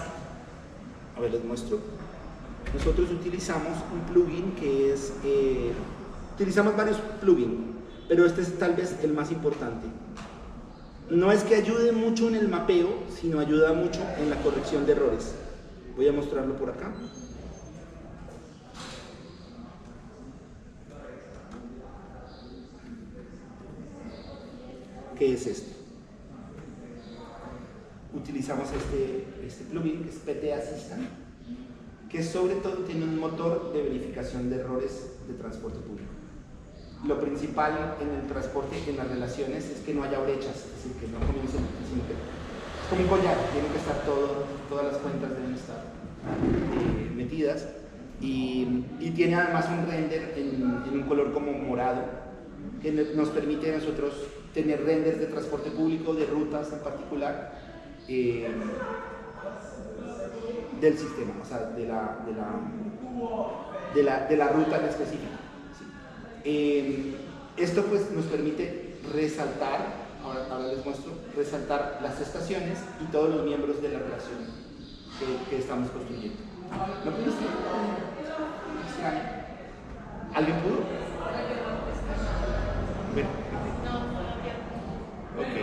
a ver, les muestro. Nosotros utilizamos un plugin que es, utilizamos varios plugins, pero este es tal vez el más importante. No es que ayude mucho en el mapeo, sino ayuda mucho en la corrección de errores. Voy a mostrarlo por acá. ¿Qué es esto? Utilizamos este plugin que es PT Assistant, que sobre todo tiene un motor de verificación de errores de transporte público. Lo principal en el transporte, en las relaciones, es que no haya brechas, es decir, que no comiencen, sino que es como un collar, tienen que estar todas las cuentas deben estar metidas, y tiene además un render en un color como morado, que nos permite a nosotros tener renders de transporte público, de rutas en particular, del sistema, o sea, de la ruta en específico. ¿Sí? Esto pues nos permite resaltar, ahora les muestro, resaltar las estaciones y todos los miembros de la relación que estamos construyendo. ¿No pudiste? Extraño. ¿Alguien pudo? Bueno. Ok.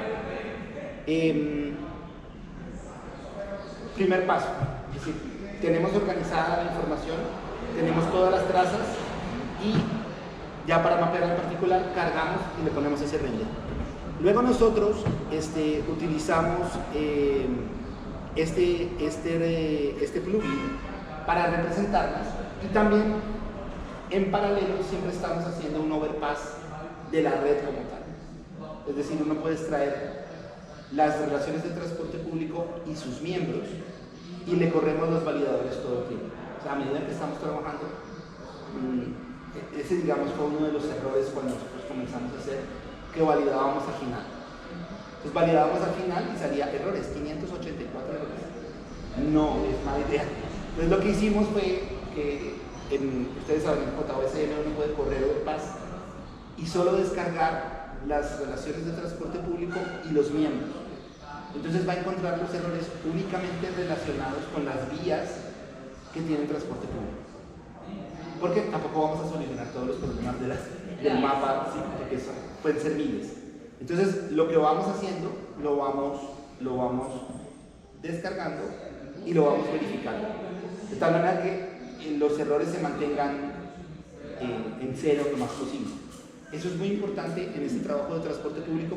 Primer paso, es decir, tenemos organizada la información, tenemos todas las trazas y ya para mapear en particular cargamos y le ponemos ese render. Luego nosotros utilizamos este plugin para representarlas y también en paralelo siempre estamos haciendo un overpass de la red como tal. Es decir, uno puede extraer las relaciones de transporte público y sus miembros y le corremos los validadores todo el tiempo. O sea, a medida que estamos trabajando, ese digamos fue uno de los errores cuando nosotros comenzamos a hacer que validábamos al final. Entonces validábamos al final y salía errores, 584 errores. No es mala idea. Entonces lo que hicimos fue que, ustedes saben, en JOSM uno puede correr overpass y solo descargar las relaciones de transporte público y los miembros. Entonces va a encontrar los errores únicamente relacionados con las vías que tienen transporte público. Porque tampoco vamos a solucionar todos los problemas del mapa, ¿sí? Porque pueden ser miles. Entonces lo que vamos haciendo, lo vamos descargando y lo vamos verificando. De tal manera que los errores se mantengan en cero lo más posible. Eso es muy importante en este trabajo de transporte público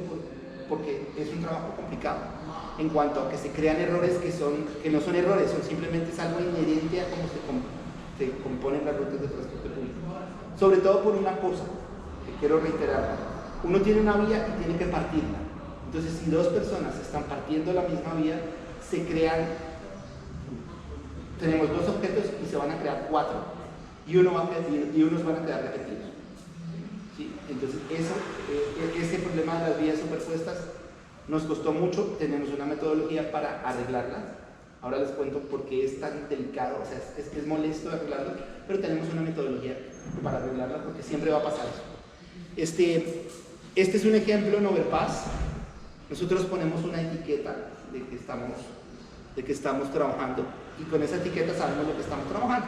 porque es un trabajo complicado en cuanto a que se crean errores que no son errores, son simplemente algo inherente a cómo se componen las rutas de transporte público. Sobre todo por una cosa que quiero reiterar: uno tiene una vía y tiene que partirla. Entonces, si dos personas están partiendo la misma vía, tenemos dos objetos y se van a crear cuatro y unos van a quedar repetidos. ¿Sí? Entonces, ese problema de las vías superpuestas nos costó mucho. Tenemos una metodología para arreglarlas. Ahora les cuento por qué es tan delicado, o sea, es molesto arreglarlo, pero tenemos una metodología para arreglarla porque siempre va a pasar eso. Este es un ejemplo en Overpass. Nosotros ponemos una etiqueta de que estamos trabajando y con esa etiqueta sabemos lo que estamos trabajando.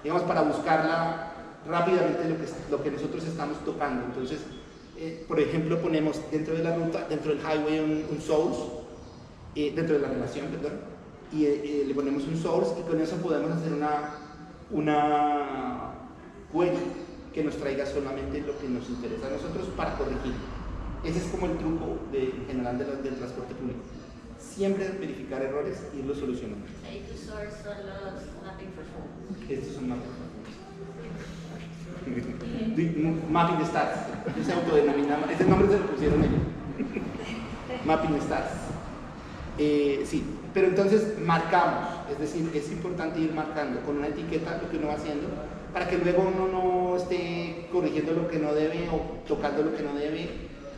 Digamos, para buscarla rápidamente lo que nosotros estamos tocando. Entonces, por ejemplo, ponemos dentro de la ruta, dentro del highway un source, dentro de la relación, perdón, y le ponemos un source y con eso podemos hacer una query que nos traiga solamente lo que nos interesa a nosotros para corregir. Ese es como el truco en general del transporte público. Siempre verificar errores y irlos solucionando. Ahí tu source son los mapping for full. Estos son mapping for full. Mapping stars. Se autodenomina, ese nombre se lo pusieron ellos. Mapping stars. Sí, pero entonces marcamos, es decir, es importante ir marcando con una etiqueta lo que uno va haciendo para que luego uno no esté corrigiendo lo que no debe o tocando lo que no debe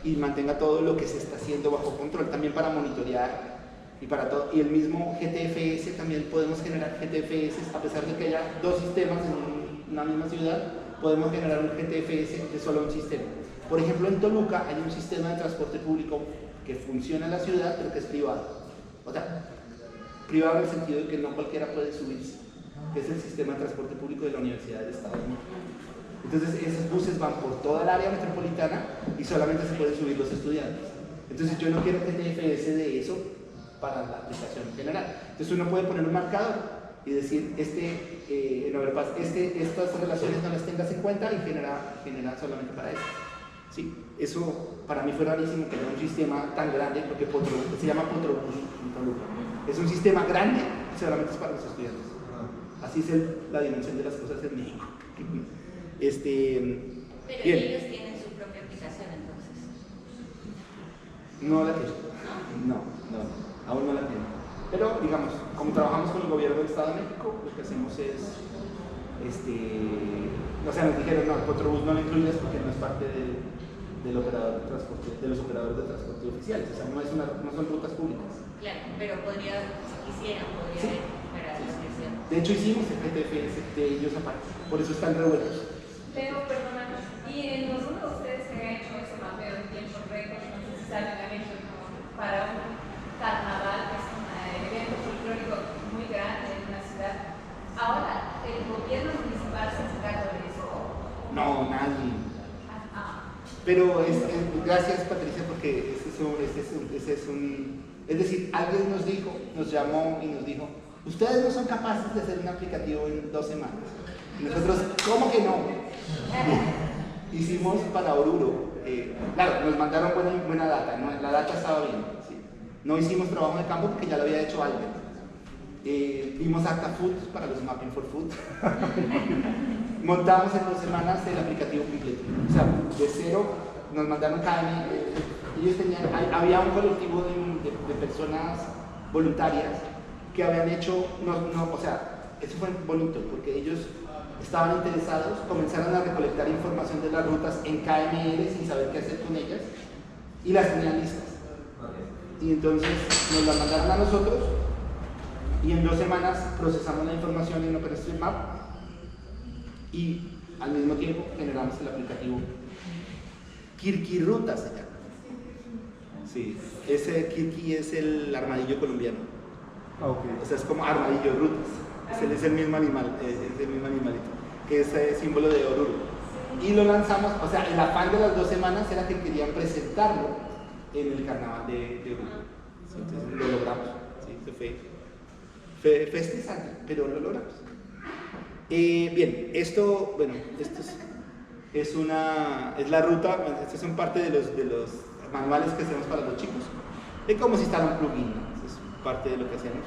y mantenga todo lo que se está haciendo bajo control, también para monitorear y para todo. Y el mismo GTFS, también podemos generar GTFS, a pesar de que haya dos sistemas en una misma ciudad, podemos generar un GTFS de solo un sistema. Por ejemplo, en Toluca hay un sistema de transporte público que funciona en la ciudad, pero que es privado. O sea, privado en el sentido de que no cualquiera puede subirse, que es el sistema de transporte público de la Universidad del Estado de México. Entonces, esos buses van por toda el área metropolitana y solamente se pueden subir los estudiantes. Entonces, yo no quiero GTFS de eso para la aplicación general. Entonces, uno puede poner un marcador y decir, en Overpass, estas relaciones no las tengas en cuenta y genera solamente para eso. Sí, eso para mí fue rarísimo que haya un sistema tan grande, porque se llama Potrobús en Toluca. Es un sistema grande y solamente es para los estudiantes. Así es la dimensión de las cosas en México. Pero bien. ellos tienen su propia aplicación entonces. No la tienen. No, aún no la tienen. Pero digamos, como trabajamos con el gobierno del Estado de México, lo que hacemos es, o sea, nos dijeron, no, el Potrobús no lo incluyes porque no es parte del operador de transporte, de los operadores de transporte oficiales. O sea, no son rutas públicas. Claro, pero podría, si quisieran, podría Sí. haber para la gestión. De hecho, hicimos el GTFS de ellos aparte, por eso están revueltos. Pero, perdona, y en los uno de ustedes que han hecho ese mapeo en tiempo récord, no sé si saben, han hecho para un carnaval, que es un evento folclórico muy grande en una ciudad. Ahora, ¿el gobierno municipal se hace cargo de eso? No, nadie. Ah, Pero gracias, Patricia, porque es decir, alguien nos llamó y nos dijo, ustedes no son capaces de hacer un aplicativo en 2 semanas. Y nosotros, ¿cómo que no? Hicimos para Oruro. Claro, nos mandaron buena data, ¿no? La data estaba bien. ¿Sí? No hicimos trabajo de campo porque ya lo había hecho alguien. Vimos Acta Food para los Mapping for Food. Montamos en 2 semanas el aplicativo completo. O sea, de cero nos mandaron ellos había un colectivo de personas voluntarias que habían hecho, o sea, eso fue bonito porque ellos estaban interesados, comenzaron a recolectar información de las rutas en KML sin saber qué hacer con ellas y las tenían listas. Y entonces nos las mandaron a nosotros y en 2 semanas procesamos la información en OpenStreetMap y al mismo tiempo generamos el aplicativo Kirki Ruta se llama. Sí, ese Kirki es el armadillo colombiano. Okay. O sea, es como armadillo rutas. Es el mismo animal, es el mismo animalito, que es el símbolo de Oruro. Y lo lanzamos, o sea, el afán de las 2 semanas era que querían presentarlo en el carnaval de Oruro. Entonces lo logramos. Sí, fue estresante, pero lo logramos. Bien, esto es la ruta, estas son parte de los manuales que hacemos para los chicos, de cómo se instala un plugin, ¿no? Eso es parte de lo que hacemos,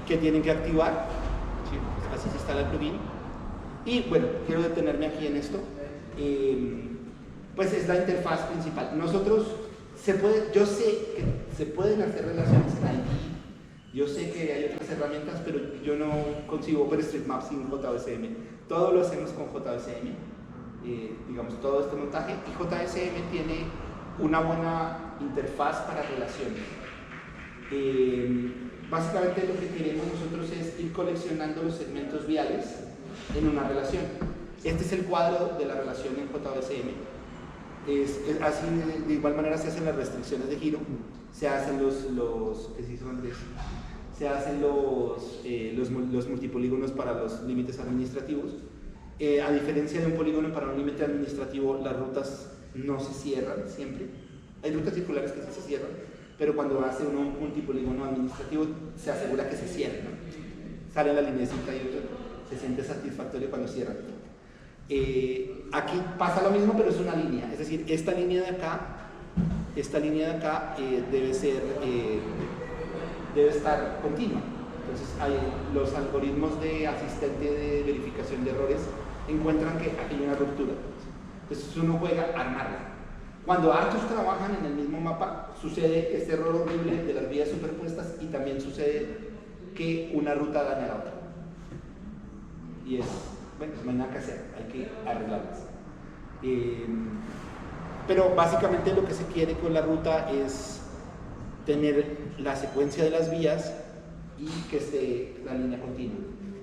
que tienen que activar, ¿sí? Así se instala el plugin. Y bueno, quiero detenerme aquí en esto, pues es la interfaz principal. Yo sé que se pueden hacer relaciones en ID, yo sé que hay otras herramientas, pero yo no concibo OpenStreetMap sin JVCM. Todo lo hacemos con JVCM, digamos, todo este montaje, y JVCM tiene una buena interfaz para relaciones. Básicamente lo que queremos nosotros es ir coleccionando los segmentos viales en una relación. Este es el cuadro de la relación en JVCM. Así, de igual manera se hacen las restricciones de giro, se hacen los multipolígonos para los límites administrativos. A diferencia de un polígono para un límite administrativo, las rutas no se cierran siempre. Hay rutas circulares que sí se cierran, pero cuando hace uno un multipolígono administrativo se asegura que se cierre, ¿no? Sale la lineecita y se siente satisfactorio cuando cierran. Aquí pasa lo mismo, pero es una línea, es decir, esta línea de acá debe estar continua. Entonces los algoritmos de asistente de verificación de errores encuentran que aquí hay una ruptura. Entonces uno juega a armarla. Cuando hartos trabajan en el mismo mapa, sucede este error horrible de las vías superpuestas y también sucede que una ruta daña a la otra. Y bueno, no hay nada que hacer, hay que arreglarlas. Pero básicamente lo que se quiere con la ruta es tener la secuencia de las vías y que esté la línea continua.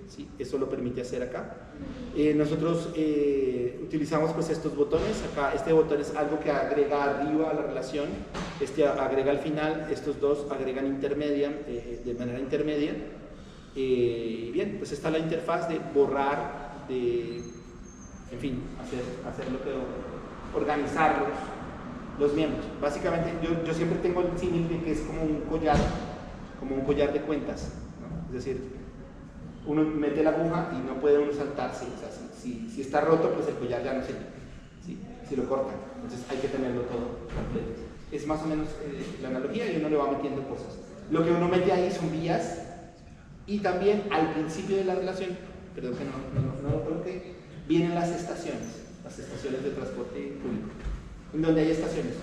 ¿Sí? Eso lo permite hacer acá. Nosotros utilizamos pues estos botones. Acá este botón es algo que agrega arriba a la relación, este agrega al final, estos dos agregan intermedia, de manera intermedia. Bien, pues está la interfaz de borrar, en fin, hacer lo que organizar los miembros. Básicamente yo siempre tengo el símil de que es como un collar de cuentas, ¿no? Es decir, uno mete la aguja y no puede uno saltarse. O sea, si está roto, pues el collar ya no sirve, ¿sí? Si lo cortan, entonces hay que tenerlo todo completo. Es más o menos la analogía, y uno le va metiendo cosas. Lo que uno mete ahí son vías, y también al principio de la relación, perdón que no lo coloqué, vienen las estaciones de transporte público, en donde hay estaciones.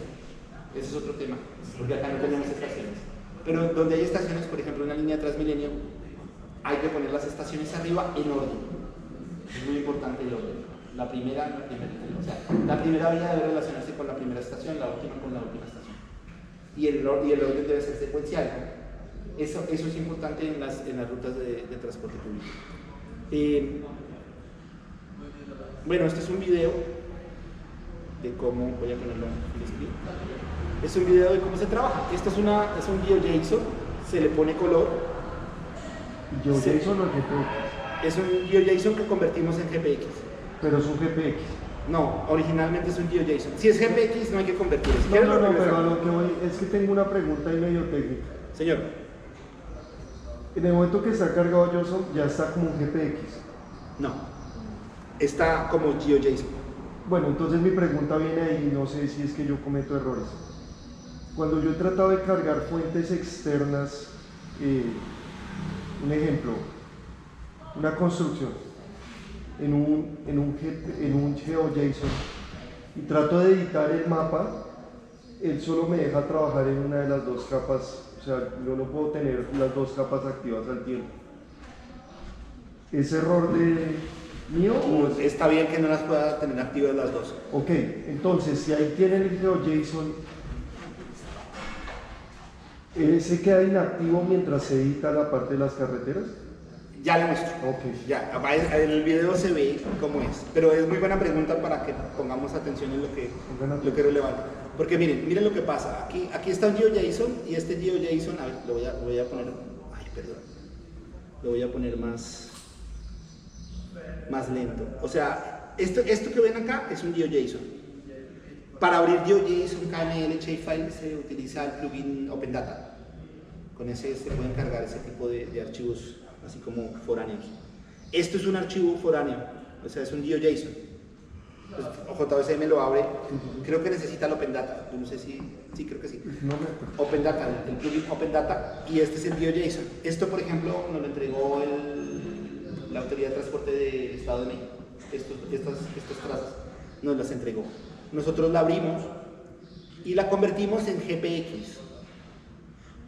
Ese es otro tema, porque acá no tenemos estaciones. Pero donde hay estaciones, por ejemplo, en la línea Transmilenio, hay que poner las estaciones arriba en orden. Es muy importante el orden. la primera, o sea, la primera vía debe relacionarse con la primera estación, la última con la última estación. Y el orden debe ser secuencial. Eso es importante en las rutas de transporte público. Bueno, este es un video de cómo, voy a ponerlo en el screen. Es un video de cómo se trabaja. Esto es un GeoJSON, se le pone color. ¿GeoJSON o GPX? Es un GeoJSON que convertimos en GPX. Pero es un GPX. No, originalmente es un GeoJSON. Si es GPX no hay que convertirlo. Si No, quieres, no, lo no, pero a regresamos. lo que voy es que tengo una pregunta ahí medio técnica. Señor, En el momento que está cargado JSON, ya está como un GPX. no. Está como GeoJSON. Bueno, entonces mi pregunta viene ahí, no sé si es que yo cometo errores. Cuando yo he tratado de cargar fuentes externas, un ejemplo, una construcción en un GeoJSON y trato de editar el mapa, él solo me deja trabajar en una de las dos capas, o sea, yo no puedo tener las dos capas activas al tiempo. ¿Es error de mío o es? Está bien que no las pueda tener activas las dos. Ok, entonces si ahí tienen el GeoJSON, ¿se queda inactivo mientras se edita la parte de las carreteras? Ya le muestro. Ok. Ya, en el video se ve cómo es. Pero es muy buena pregunta para que pongamos atención en lo que es relevante. Porque miren lo que pasa. Aquí está un GeoJSON y este GeoJSON, a ver, lo voy a poner, ay, perdón. Lo voy a poner más lento. O sea, esto que ven acá es un GeoJSON. Para abrir GeoJSON, KML, Shapefile se utiliza el plugin OpenData. Con ese se pueden cargar ese tipo de archivos así como foráneos. Esto es un archivo foráneo, o sea, es un GeoJSON. Pues, JVCM lo abre, creo que necesita el OpenData, yo no sé si, creo que sí. No me acuerdo. OpenData, el plugin OpenData, y este es el GeoJSON. Esto, por ejemplo, nos lo entregó la Autoridad de Transporte del Estado de México. Estas trazas nos las entregó. Nosotros la abrimos y la convertimos en GPX.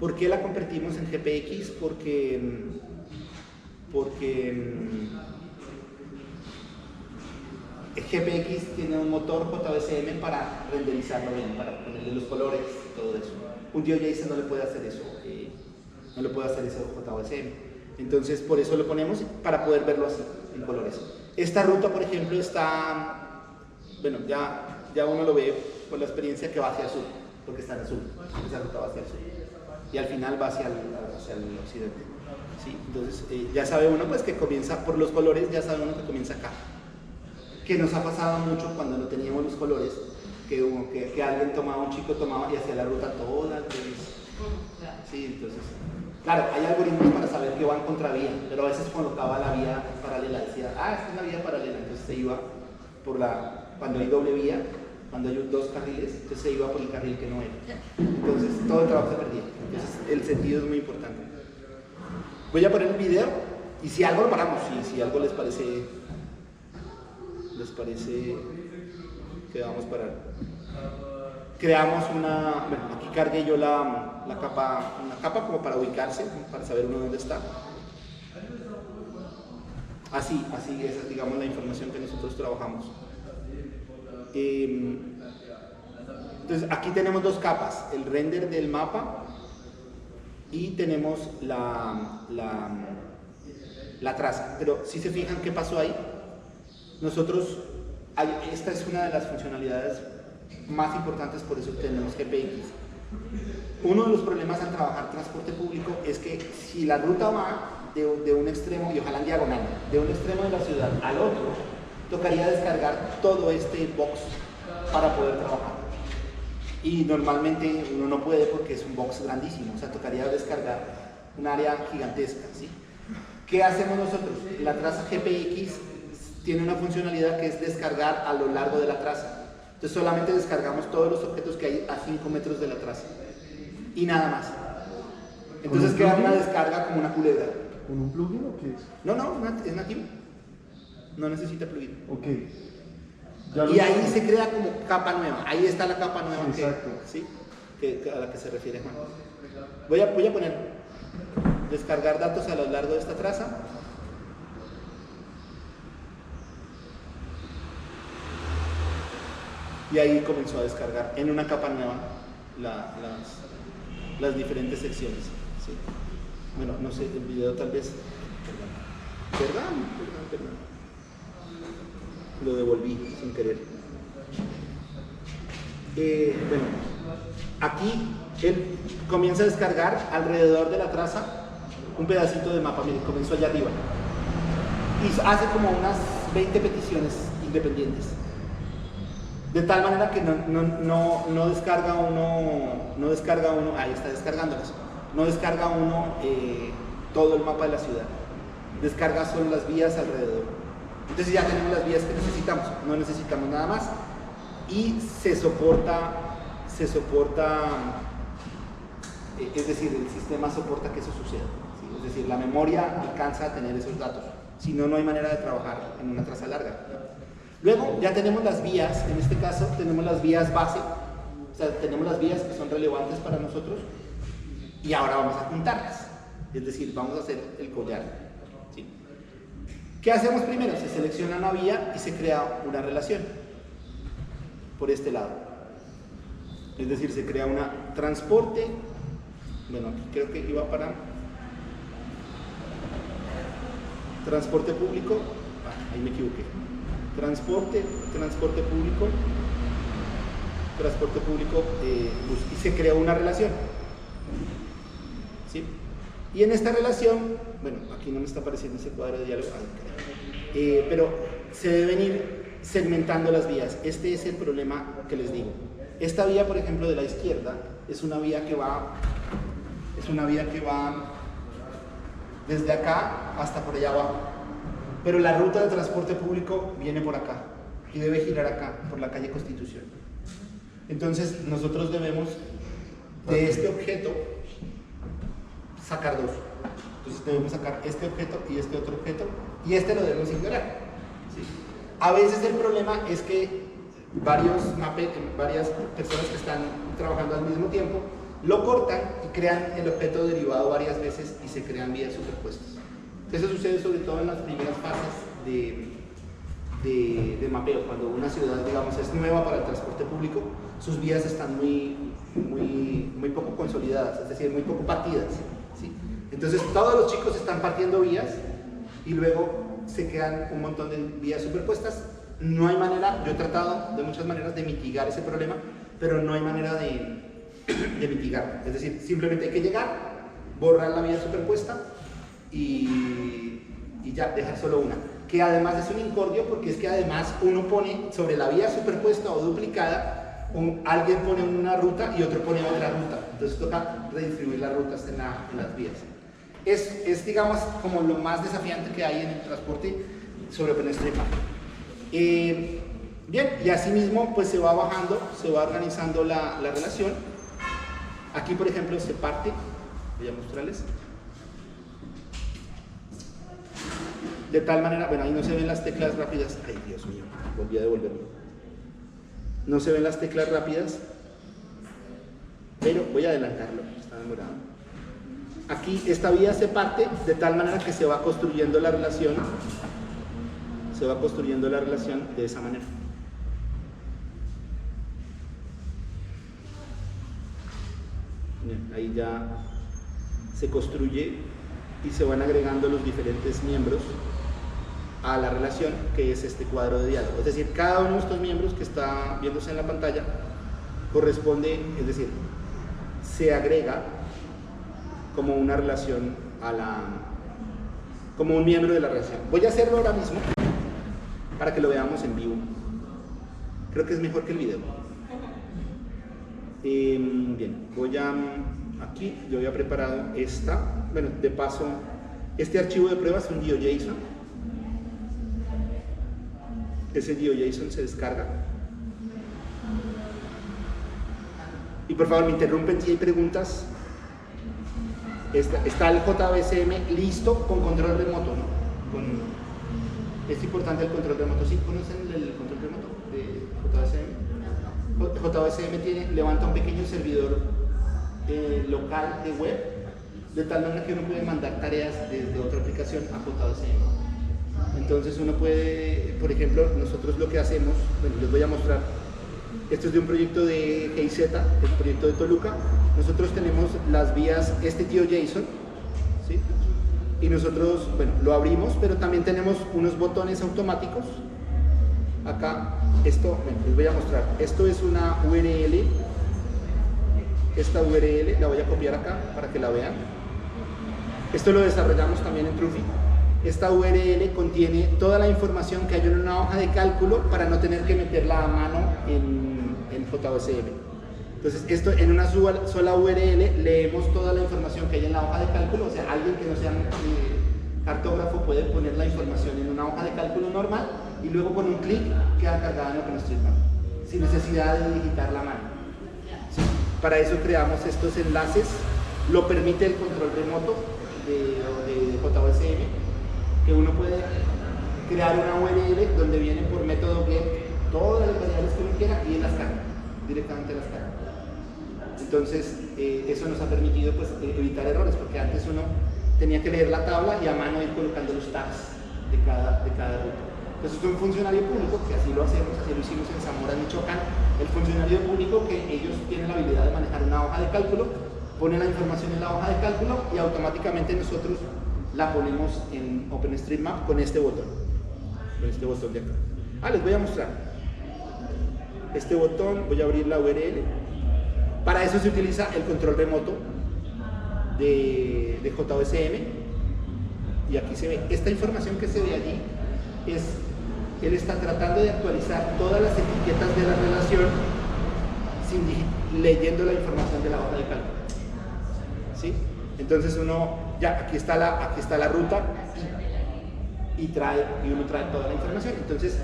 ¿Por qué la convertimos en GPX? Porque GPX tiene un motor JVCM para renderizarlo bien, para ponerle los colores y todo eso. Un GeoJSON no le puede hacer eso, JVCM. Entonces, por eso lo ponemos para poder verlo así, en colores. Esta ruta, por ejemplo, está, bueno, ya uno lo ve por la experiencia que va hacia el sur, porque está en azul. Esa ruta va hacia el sur. Y al final va hacia el occidente. ¿Sí? Entonces, ya sabe uno pues que comienza por los colores, ya sabe uno que comienza acá. Que nos ha pasado mucho cuando no teníamos los colores, que un chico tomaba y hacía la ruta toda al revés. Sí, entonces, claro, hay algoritmos para saber que va en contravía, pero a veces colocaba la vía paralela, decía, esta es la vía paralela, entonces se iba cuando hay doble vía, cuando hay dos carriles, entonces se iba por el carril que no era. Entonces, todo el trabajo se perdía. Entonces, el sentido es muy importante. Voy a poner el video y si algo lo paramos, si algo les parece que vamos a parar. Creamos aquí cargué yo una capa como para ubicarse, para saber uno dónde está. Así esa es, digamos, la información que nosotros trabajamos. Entonces aquí tenemos dos capas, el render del mapa y tenemos la traza. Pero si se fijan qué pasó ahí, esta es una de las funcionalidades más importantes, por eso tenemos GPX. Uno de los problemas al trabajar transporte público es que si la ruta va de un extremo, y ojalá en diagonal, de un extremo de la ciudad al otro, tocaría descargar todo este box para poder trabajar. Y normalmente uno no puede porque es un box grandísimo, o sea, tocaría descargar un área gigantesca, ¿sí? ¿Qué hacemos nosotros? La traza GPX tiene una funcionalidad que es descargar a lo largo de la traza. Entonces solamente descargamos todos los objetos que hay a 5 metros de la traza. Y nada más. Entonces queda una descarga como una culebra. ¿Con un plugin o qué es? No, es nativo. No necesita plugin. Ok. Y ahí se crea como capa nueva. Ahí está la capa nueva exacto. A la que se refiere Juan. Voy a poner descargar datos a lo largo de esta traza. y ahí comenzó a descargar en una capa nueva las diferentes secciones. ¿Sí? Bueno, no sé, el video tal vez... Perdón. Lo devolví sin querer. Bueno, aquí él comienza a descargar alrededor de la traza un pedacito de mapa. Miren, comenzó allá arriba y hace como unas 20 peticiones independientes, de tal manera que no descarga uno, ahí está descargándolas, no descarga uno todo el mapa de la ciudad, descarga solo las vías alrededor. Entonces ya tenemos las vías que necesitamos, no necesitamos nada más, y se soporta, es decir, el sistema soporta que eso suceda, ¿sí? Es decir, la memoria alcanza a tener esos datos, si no, no hay manera de trabajar en una traza larga, ¿no? Luego ya tenemos las vías, en este caso tenemos las vías base, o sea, tenemos las vías que son relevantes para nosotros, y ahora vamos a juntarlas, es decir, vamos a hacer el collar, ¿sí? ¿Qué hacemos primero? Se selecciona una vía y se crea una relación por este lado, es decir, se crea una transporte, bueno, aquí creo que iba para transporte público, ahí me equivoqué, transporte público, y se crea una relación, ¿sí? Y en esta relación, bueno, aquí no me está apareciendo ese cuadro de diálogo, pero se deben ir segmentando las vías. Este es el problema que les digo. Esta vía, por ejemplo, de la izquierda, es una vía que va desde acá hasta por allá abajo, pero la ruta de transporte público viene por acá y debe girar acá, por la calle Constitución. Entonces nosotros debemos de este objeto sacar dos. Entonces debemos sacar este objeto y este otro objeto, y este lo debemos ignorar, ¿sí? A veces el problema es que varias personas que están trabajando al mismo tiempo lo cortan y crean el objeto derivado varias veces y se crean vías superpuestas. Eso sucede sobre todo en las primeras fases de mapeo, cuando una ciudad, digamos, es nueva para el transporte público, sus vías están muy poco consolidadas, es decir, muy poco partidas, ¿sí? Entonces todos los chicos están partiendo vías y luego se quedan un montón de vías superpuestas. No hay manera, yo he tratado de muchas maneras de mitigar ese problema, pero no hay manera de mitigar. Es decir, simplemente hay que llegar, borrar la vía superpuesta y ya, dejar solo una. Que además es un incordio, porque es que además uno pone sobre la vía superpuesta o duplicada, alguien pone una ruta y otro pone otra ruta. Entonces toca redistribuir las rutas en las vías. Es, digamos, como lo más desafiante que hay en el transporte sobre OpenStreetMap. Bien, y asimismo pues se va bajando, se va organizando la relación. Aquí, por ejemplo, se parte, voy a mostrarles, de tal manera, bueno, ahí no se ven las teclas rápidas, ay Dios mío, volví a devolverlo, no se ven las teclas rápidas, pero voy a adelantarlo, está demorado. Aquí esta vía se parte de tal manera que se va construyendo la relación, de esa manera. Bien, ahí ya se construye y se van agregando los diferentes miembros a la relación, que es este cuadro de diálogo. Es decir, cada uno de estos miembros que está viéndose en la pantalla corresponde, es decir, se agrega como una relación como un miembro de la relación. Voy a hacerlo ahora mismo para que lo veamos en vivo. Creo que es mejor que el video. Bien, aquí yo había preparado bueno, de paso, este archivo de pruebas es un GeoJSON. Ese GeoJSON se descarga. Y por favor me interrumpen si hay preguntas. Está el JVCM listo con control remoto, ¿no? Es importante el control remoto. ¿Sí conocen el control remoto de JVCM? JVCM levanta un pequeño servidor local de web, de tal manera que uno puede mandar tareas desde otra aplicación a JVCM. Entonces uno puede, por ejemplo, nosotros lo que hacemos, bueno, les voy a mostrar Esto es de un proyecto de GIZ, el proyecto de Toluca. Nosotros tenemos las vías, este GeoJSON, ¿sí? Y nosotros, bueno, lo abrimos, pero también tenemos unos botones automáticos. Acá, esto, bueno, les voy a mostrar. Esto es una URL. Esta URL la voy a copiar acá para que la vean. Esto lo desarrollamos también en Trufi. Esta URL contiene toda la información que hay en una hoja de cálculo para no tener que meterla a mano en JVSM. Entonces, esto en una sola URL leemos toda la información que hay en la hoja de cálculo. O sea, alguien que no sea cartógrafo puede poner la información en una hoja de cálculo normal y luego con un clic queda cargada en OpenStreetMap sin necesidad de digitar la mano. ¿Sí? Para eso creamos estos enlaces. Lo permite el control remoto de JVSM, que uno puede crear una URL donde vienen por método get todas las variables que uno quiera y él las carga, directamente las carga. Entonces, eso nos ha permitido pues, evitar errores, porque antes uno tenía que leer la tabla y a mano ir colocando los tags de cada ruta. Entonces, es un funcionario público, que así lo hacemos, así lo hicimos en Zamora, Michoacán. El funcionario público que ellos tienen la habilidad de manejar una hoja de cálculo, pone la información en la hoja de cálculo y automáticamente nosotros la ponemos en OpenStreetMap con este botón de acá. Les voy a mostrar este botón. Voy a abrir la URL. Para eso se utiliza el control remoto de JVSM y aquí se ve esta información que se ve allí. Él está tratando de actualizar todas las etiquetas de la relación leyendo la información de la hoja de cálculo, ¿sí? Entonces aquí está la ruta y uno trae toda la información. Entonces,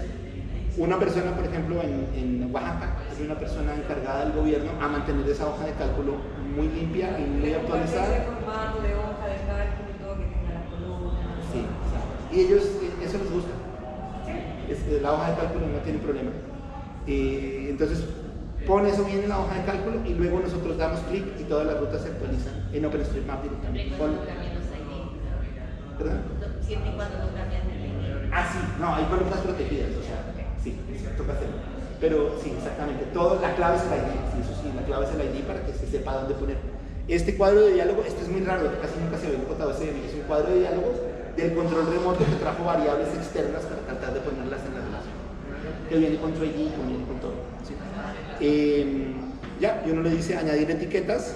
una persona, por ejemplo, en Oaxaca, es una persona encargada del gobierno a mantener esa hoja de cálculo muy limpia y muy actualizada. Ese formato de hoja de cálculo y todo que tenga la columna. Sí, y ellos, eso les gusta. La hoja de cálculo no tiene problema. Entonces, pone eso bien en la hoja de cálculo y luego nosotros damos clic y todas las rutas se actualizan en OpenStreetMap directamente. Siempre y cuando no cambian los ID. ¿Perdón? Siempre y cuando no cambian el ID. Sí, no, hay columnas protegidas, o sea, sí, toca hacerlo. Pero sí, exactamente, la clave es el ID, sí, eso sí, la clave es el ID para que se sepa dónde poner. Este cuadro de diálogo, es muy raro, casi nunca se ve en JVSM, es un cuadro de diálogo del control remoto que trajo variables externas para tratar de ponerlas en la relación. Que viene con su ID, que viene con todo. ¿Sí? Y uno le dice añadir etiquetas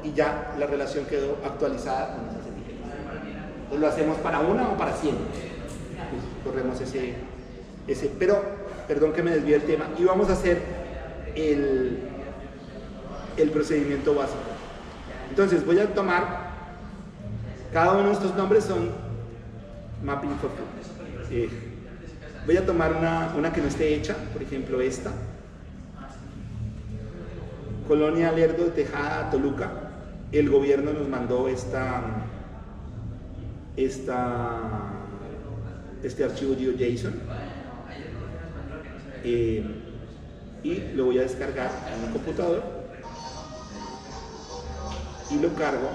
y ya la relación quedó actualizada con esas etiquetas. Entonces lo hacemos para una o para 100. Pues corremos ese. Pero, perdón que me desvíe el tema, y vamos a hacer el procedimiento básico. Entonces voy a tomar, cada uno de estos nombres son mapping for food. Voy a tomar una que no esté hecha, por ejemplo esta. Colonia Lerdo de Tejada, Toluca. El gobierno nos mandó este archivo GeoJSON. Y lo voy a descargar en un computador y lo cargo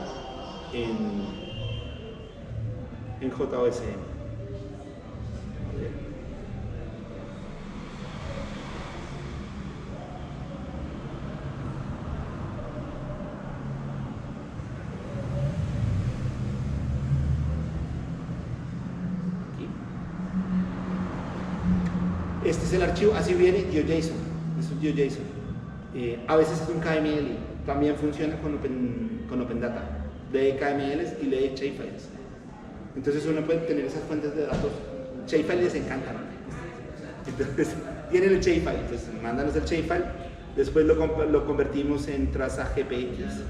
en JVSM. Este es el archivo, así viene GeoJSON. Esto es GeoJSON. A veces es un KML, también funciona con OpenData. Lee KMLs y lee shapefiles. Entonces uno puede tener esas fuentes de datos. Shapefiles les encantan. Entonces tienen el shapefile, entonces mándanos el shapefile, después lo convertimos en traza GPX.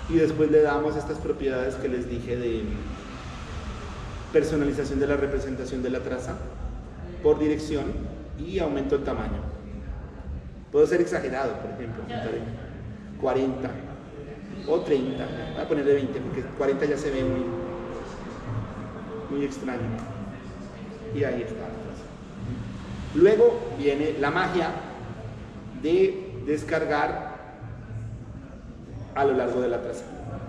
Y después le damos estas propiedades que les dije de personalización de la representación de la traza por dirección y aumento el tamaño. Puedo ser exagerado, por ejemplo, 40 o 30, voy a ponerle 20 porque 40 ya se ve muy extraño. Y ahí está la traza. Luego viene la magia de descargar a lo largo de la traza.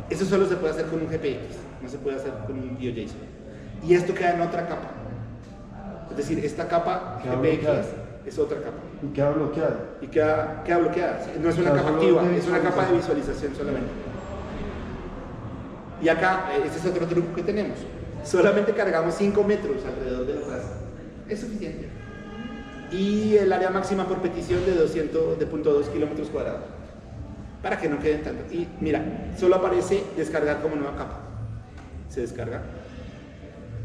Eso solo se puede hacer con un GPX, no se puede hacer con un GeoJSON. Y esto queda en otra capa. Es decir, esta capa GPX es otra capa. Y queda bloqueado. Y queda bloqueada. No es una O sea, capa solo activa, de es una capa de visualización. visualización solamente. Y acá, este es otro truco que tenemos. Solamente cargamos 5 metros alrededor de la traza. Es suficiente. Y el área máxima por petición de 0.2 kilómetros cuadrados. Para que no queden tanto. Y mira, solo aparece descargar como nueva capa. Se descarga.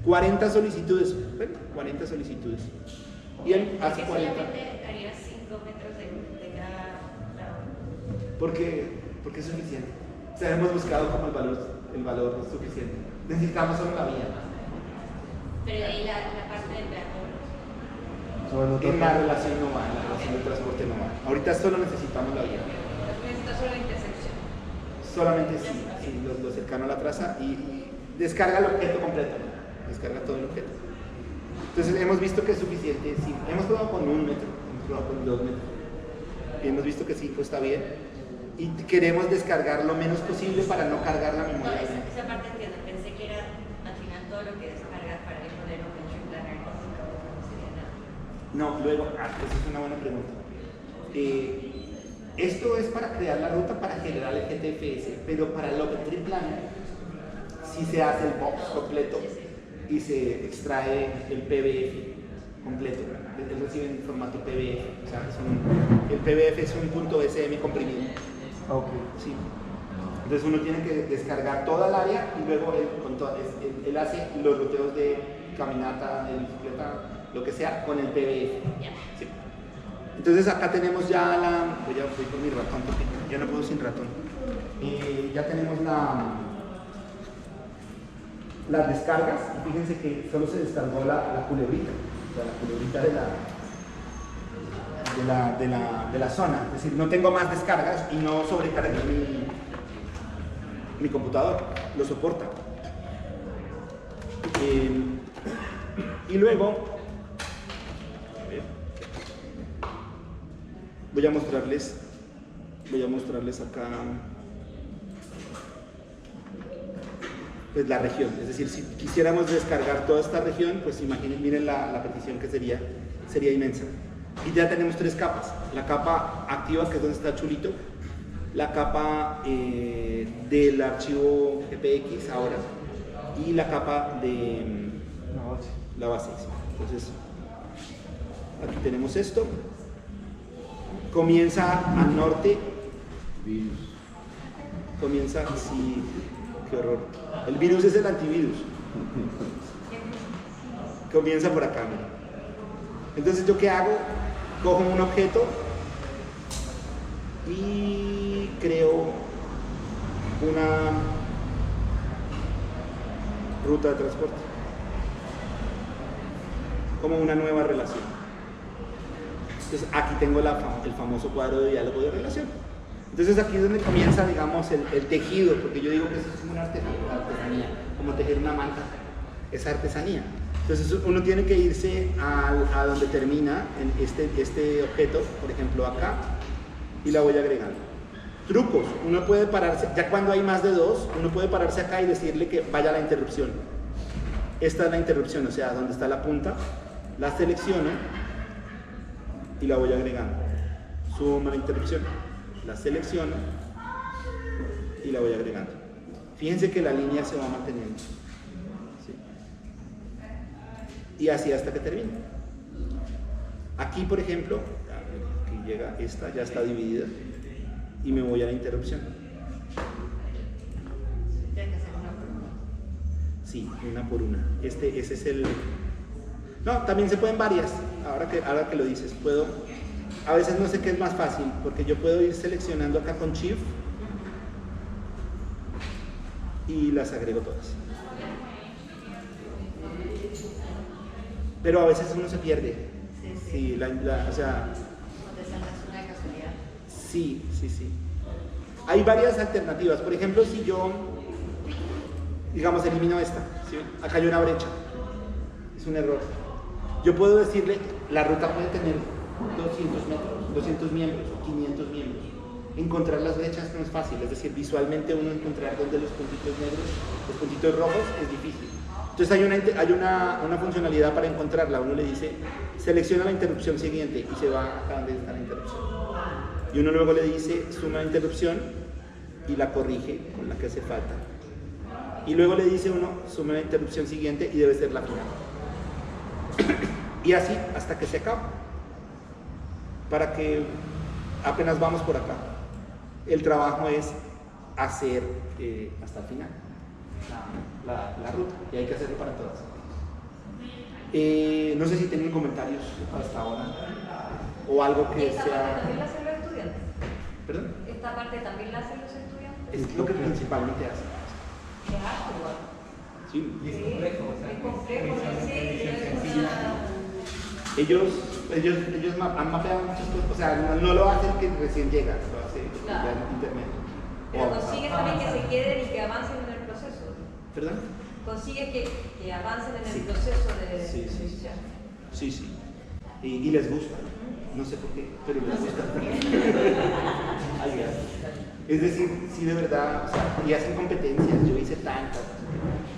40 solicitudes. Bueno, 40 solicitudes. Y él hace 40. Solamente haría 5 metros de cada lado. Porque es suficiente. O sea, hemos buscado como el valor suficiente. Necesitamos solo la vía. Pero ahí la parte del peatón. Bueno, En la relación no va, en la relación de transporte no va. Ahorita solo necesitamos la vía. Necesita solo la intersección. Solamente sí, lo cercano a la traza y descarga el objeto completo. Descarga todo el objeto. Entonces hemos visto que es suficiente. Sí, hemos probado con 1 metro, hemos probado con 2 metros. Y hemos visto que 5 está bien. Y queremos descargar lo menos posible para no cargar la No, memoria. esa parte entiendo. Pensé que era al final todo lo que descargas para el poder OpenTree Planner. No sería nada. No, luego, esa es una buena pregunta. Esto es para crear la ruta para generar el GTFS, pero para el OpenTree Planner sí se hace el box completo y se extrae el PBF completo. Él recibe en formato PBF, o sea, el PBF es un punto SM comprimido. Ok. Sí. Entonces uno tiene que descargar toda el área y luego él hace los ruteos de caminata, de bicicleta, lo que sea, con el PBF. Sí. Entonces acá tenemos ya voy con mi ratón porque ya no puedo sin ratón. Ya tenemos las descargas y fíjense que solo se descargó la culebrita, o sea, la culebrita de la zona. Es decir, no tengo más descargas y no sobrecargué mi computador, lo soporta. Y luego voy a mostrarles acá pues la región. Es decir, si quisiéramos descargar toda esta región, pues imaginen, miren la petición que sería inmensa. Y ya tenemos 3 capas. La capa activa, que es donde está Chulito, la capa del archivo GPX ahora y la capa de la base. Sí. Entonces, aquí tenemos esto. Comienza al norte. Comienza, sí, qué horror. El virus es el antivirus. Comienza por acá, mira. Entonces, ¿yo qué hago? Cojo un objeto y creo una ruta de transporte. Como una nueva relación. Entonces aquí tengo el famoso cuadro de diálogo de relación. Entonces aquí es donde comienza, digamos, el tejido, porque yo digo que eso es como una artesanía, como tejer una manta, es artesanía. Entonces uno tiene que irse a donde termina en este objeto, por ejemplo acá, y la voy agregando. Trucos, uno puede pararse, ya cuando hay más de 2, uno puede pararse acá y decirle que vaya a la interrupción. Esta es la interrupción, o sea, donde está la punta, la selecciono y la voy agregando. Sumo a la interrupción, la selecciono y la voy agregando. Fíjense que la línea se va manteniendo. ¿Sí? Y así hasta que termine. Aquí, por ejemplo, aquí llega esta, ya está dividida y me voy a la interrupción. Tienes que hacer una por una. Sí, una por una. Ese es el... No, también se pueden varias. Ahora que lo dices, puedo... A veces no sé qué es más fácil, porque yo puedo ir seleccionando acá con Shift y las agrego todas. Pero a veces uno se pierde. Sí, o sea... O te saltas una casualidad. Sí. Hay varias alternativas. Por ejemplo, si yo, digamos, elimino esta, ¿sí? Acá hay una brecha. Es un error. Yo puedo decirle, la ruta puede tener 200 metros, 200 miembros, 500 miembros. Encontrar las brechas no es fácil, es decir, visualmente uno encontrar dónde los puntitos negros, los puntitos rojos es difícil. Entonces hay una funcionalidad para encontrarla. Uno le dice, selecciona la interrupción siguiente y se va acá donde está la interrupción. Y uno luego le dice, suma la interrupción y la corrige con la que hace falta. Y luego le dice uno, suma la interrupción siguiente y debe ser la final. Y así hasta que se acaba. Para que apenas vamos por acá. El trabajo es hacer hasta el final la ruta, y hay que hacerlo para todas. No sé si tienen comentarios hasta ahora o algo que ¿Esta sea... parte también la hacen los estudiantes? ¿Perdón? ¿Esta parte también la hacen los estudiantes? Es lo que principalmente hacen. Es ardua. Sí. Y es complejo. O sea, Es complejo, sí. Ellos han mapeado muchas cosas, o sea, no lo hacen que recién llega, lo hace Claro. ya en internet. Pero consigues también que se queden y que avancen en el proceso. ¿Perdón? Consigues que avancen en el Sí. proceso de Sí, sí. decisión. Sí, sí. Y les gusta. No sé por qué, pero les gusta. Ay, es decir, sí, de verdad, o sea, y hacen competencias, yo hice tantas.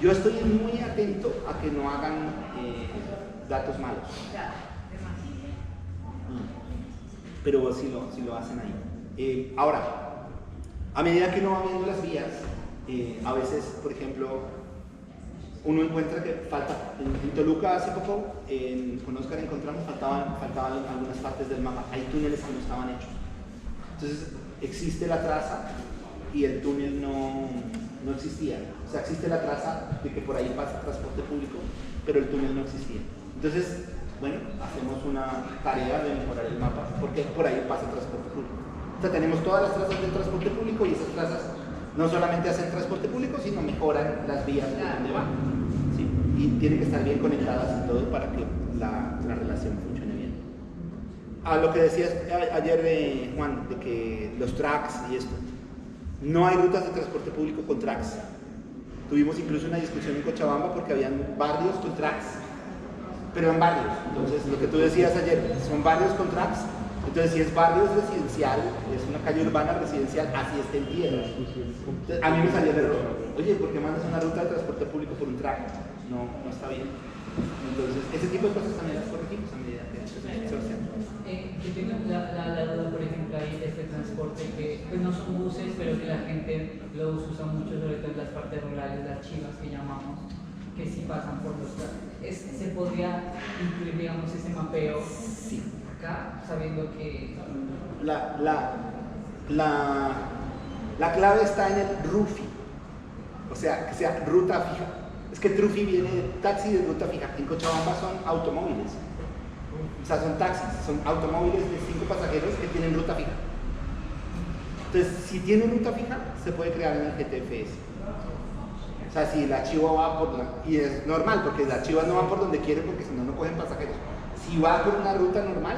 Yo estoy muy atento a que no hagan datos malos. Ya, Pero sí lo hacen ahí. Ahora, a medida que uno va viendo las vías, a veces, por ejemplo, uno encuentra que falta, en Toluca hace poco, con Oscar encontramos, faltaban algunas partes del mapa, hay túneles que no estaban hechos. Entonces, existe la traza y el túnel no existía. O sea, existe la traza de que por ahí pasa transporte público, pero el túnel no existía. Entonces, bueno, hacemos una tarea de mejorar el mapa, porque por ahí pasa transporte público. O sea, tenemos todas las trazas del transporte público y esas trazas no solamente hacen transporte público, sino mejoran las vías de donde van. ¿Sí? Y tienen que estar bien conectadas y todo para que la relación funcione bien. A lo que decías ayer, Juan, de que los tracks y esto. No hay rutas de transporte público con tracks. Tuvimos incluso una discusión en Cochabamba porque habían barrios con tracks. Pero en barrios. Entonces, lo que tú decías ayer, son barrios con tracks. Entonces, si es barrio es residencial, es una calle urbana residencial, así está en pie. Entonces, a mí me salía el error. Oye, ¿por qué mandas una ruta de transporte público por un track? No está bien. Entonces, ese tipo de cosas también las corregimos a medida que se hacen. Yo tengo la duda, por ejemplo, ahí de este transporte que pues no son buses, pero que la gente los usa mucho, sobre todo en las partes rurales, las chivas que llamamos, que sí pasan por los tracks. ¿Se podría incluir, digamos, ese mapeo Sí. acá, sabiendo que... La clave está en el RUFI, o sea, que sea ruta fija. Es que el RUFI viene de taxi de ruta fija. En Cochabamba son automóviles, o sea, son taxis, son automóviles de 5 pasajeros que tienen ruta fija. Entonces, si tiene ruta fija, se puede crear en el GTFS. O sea, si la chiva va por y es normal, porque las chivas no van por donde quieren, porque si no, no cogen pasajeros. Si va por una ruta normal,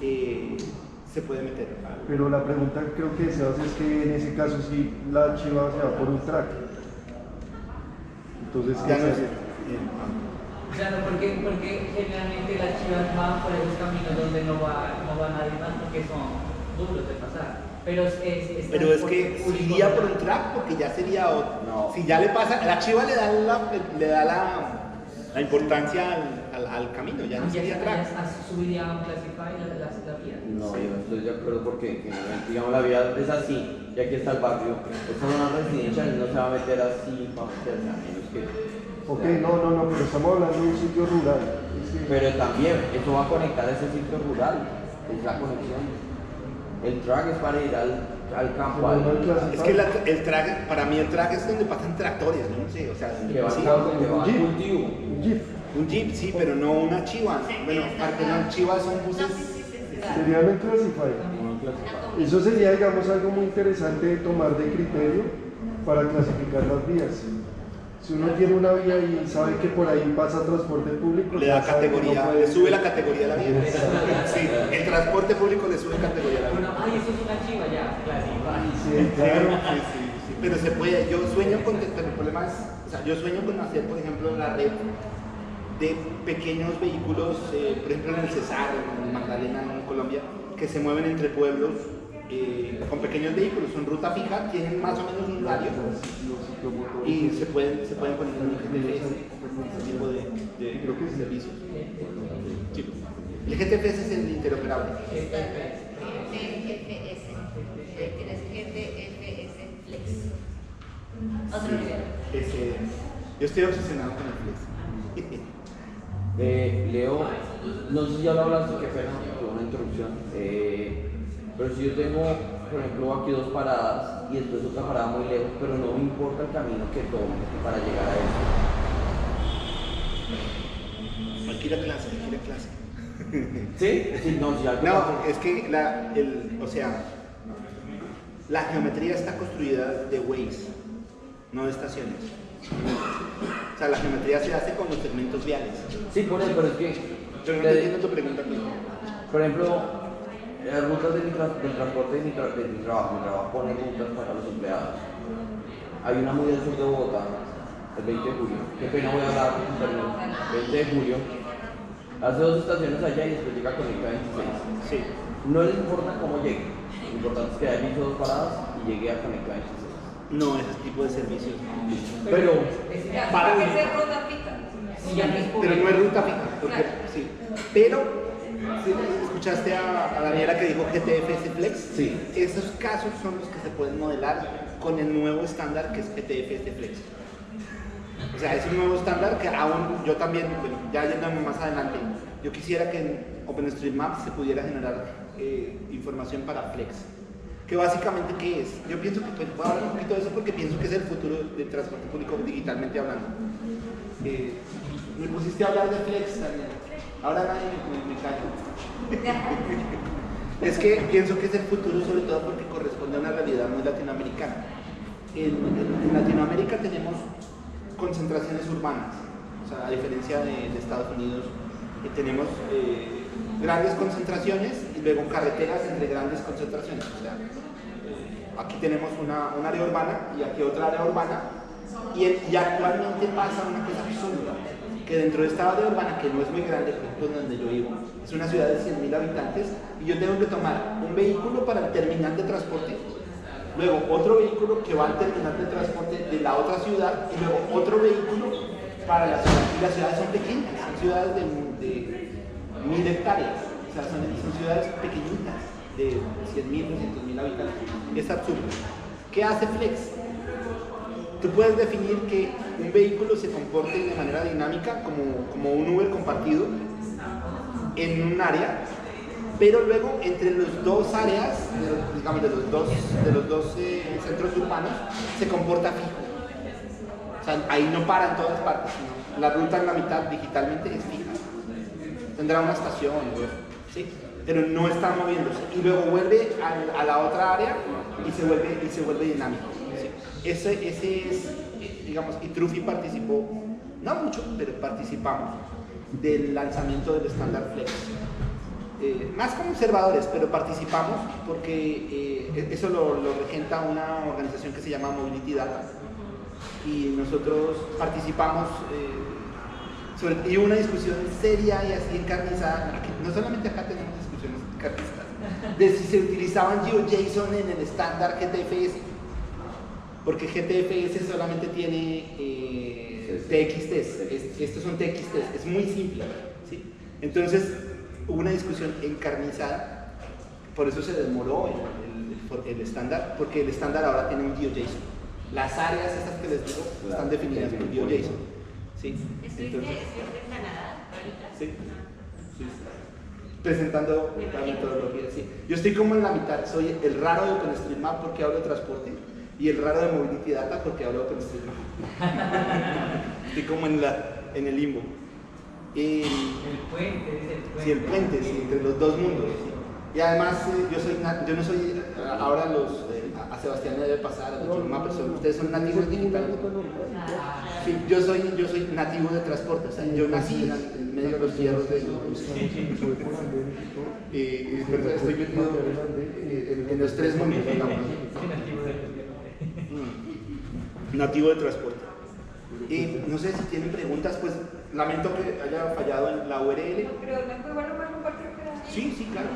se puede meter. Pero la pregunta creo que se hace es que en ese caso sí la chiva se va por un track. Entonces, ¿qué Ya no se es. hace? Claro, porque generalmente las chivas van por esos caminos donde no va nadie más, porque son duros de pasar. Pero es que si iría por un track, porque ya sería otro. No. Si ya le pasa, la chiva le da la importancia al camino, ya no sería track. ¿Subiría a un Classify la vía? No, yo no estoy de acuerdo porque generalmente, digamos, la vía es así, y aquí está el barrio. Esta zona residencial y no se va a meter así, va a meterse a menos que... Ok, no, pero estamos hablando de un sitio rural. Pero también, eso va a conectar a ese sitio rural, es la conexión. El track es para ir al campo. Es que el track, para mí el track es donde pasan tractores, yo no sé, o sea, Que va sí, al cultivo. Un jeep. un jeep sí, pero no una chiva. Bueno, porque no, chivas son buses. Serían en Classify. Eso sería, digamos, algo muy interesante de tomar de criterio para clasificar las vías. Si uno tiene una vía y sabe que por ahí pasa transporte público, Le da ya sabe que categoría, no puede- le sube la categoría a la vía. Sí, el transporte público le sube categoría a la vía. Ay, eso es una chiva ya, Classify. Sí, claro. Sí, pero se puede, yo sueño con, pero el problema es, o sea, yo sueño con hacer, por ejemplo, la red de pequeños vehículos, por ejemplo en el Cesar, en Magdalena, en Colombia, que se mueven entre pueblos con pequeños vehículos, son ruta fija, tienen más o menos un radio y se pueden poner en un GTFS, ese tipo de servicios. Sí. El GTFS es el interoperable. GTFS. Tienes GTFS Flex. Otro nivel. Yo estoy obsesionado con el Flex. Leo, no sé si ya lo hablaste, qué pena, tuve una interrupción. Pero si yo tengo, por ejemplo, aquí 2 paradas y después otra parada muy lejos, pero no me importa el camino que tome para llegar a eso. Alquila clase. ¿Sí? Sí, no, si algo No, es que la geometría está construida de Waze, no de estaciones. O sea, la geometría se hace con los segmentos viales. Sí, por eso, pero es que... Pero no te entiendo tu pregunta. Por ejemplo, las rutas del transporte de mi trabajo pone rutas para los empleados. Hay una muy del sur de Bogotá, el 20 de julio. Qué pena voy a hablar, perdón. 20 de julio. Hace 2 estaciones allá y después llega a Conecta 26. Sí. No le importa cómo llegue. Lo importante es que haya hecho 2 paradas y llegue a Conecta 26. No, ese tipo de servicios. Pero Para que sea ruta fija. Pero no es ruta fija. Porque, sí. Pero, ¿sí? ¿Escuchaste a Daniela que dijo GTFS Flex? Sí. Esos casos son los que se pueden modelar con el nuevo estándar que es GTFS Flex. O sea, es un nuevo estándar que aún yo también, bueno, ya yéndome más adelante, yo quisiera que en OpenStreetMap se pudiera generar información para Flex. Que básicamente, ¿qué es? Yo pienso que, pues, voy a hablar un poquito de eso porque pienso que es el futuro del transporte público digitalmente hablando. Me pusiste a hablar de Flex también. Ahora nadie me callo. Es que pienso que es el futuro, sobre todo porque corresponde a una realidad muy latinoamericana. En Latinoamérica tenemos concentraciones urbanas, o sea, a diferencia de Estados Unidos, tenemos grandes concentraciones y luego carreteras entre grandes concentraciones. O sea, aquí tenemos un área urbana y aquí otra área urbana, y actualmente pasa una cosa absurda, que dentro de esta área urbana, que no es muy grande, por ejemplo, donde yo vivo, es una ciudad de 100.000 habitantes, y yo tengo que tomar un vehículo para el terminal de transporte, luego otro vehículo que va al terminal de transporte de la otra ciudad, y luego otro vehículo para la ciudad. Y las ciudades son pequeñas, son ciudades de 1.000 hectáreas, o sea, son ciudades pequeñitas, de 100.000, 200.000 habitantes. Es absurdo. ¿Qué hace Flex? Tú puedes definir que un vehículo se comporte de manera dinámica como un Uber compartido en un área, pero luego entre los dos áreas, digamos de los dos centros urbanos, se comporta fijo. O sea, ahí no para en todas partes, sino la ruta en la mitad digitalmente es fija. Tendrá una estación, ¿sí? Pero no está moviéndose. Y luego vuelve a la otra área y se vuelve dinámico. ¿Sí? Ese es, digamos, y Trufi participó, no mucho, pero participamos del lanzamiento del estándar Flex. Más como observadores, pero participamos porque eso lo regenta una organización que se llama Mobility Data, y nosotros participamos y hubo una discusión seria y así encarnizada. Aquí, no solamente acá tenemos discusiones encarnizadas de si se utilizaban GeoJSON en el estándar GTFS, porque GTFS solamente tiene TXTs, estos son TXTs, es muy simple, ¿sí? Entonces hubo una discusión encarnizada, por eso se demoró el estándar, porque el estándar ahora tiene un GeoJSON. Las áreas esas que les digo están definidas por GeoJSON. ¿Sí? ¿Estuviste en Canadá ahorita? Sí. Presentando la metodología, sí. Yo estoy como en la mitad, soy el raro de OpenStreetMap porque hablo de transporte y el raro de Mobility Data porque hablo de OpenStreetMap. Estoy como en el limbo. El puente, es el puente. Sí, el puente, sí, entre los dos mundos. Sí. Y además, yo no soy, ahora a Sebastián le debe pasar, a los demás personas, ustedes son nativos digitales. Sí, yo soy nativo de transporte, o sea, yo nací en medio de los fierros de pero estoy metido en los tres mundos, digamos. Nativo de transporte. No sé si tienen preguntas, pues lamento que haya fallado en la URL. Pero mejor igual lo voy a compartir. Sí, claro.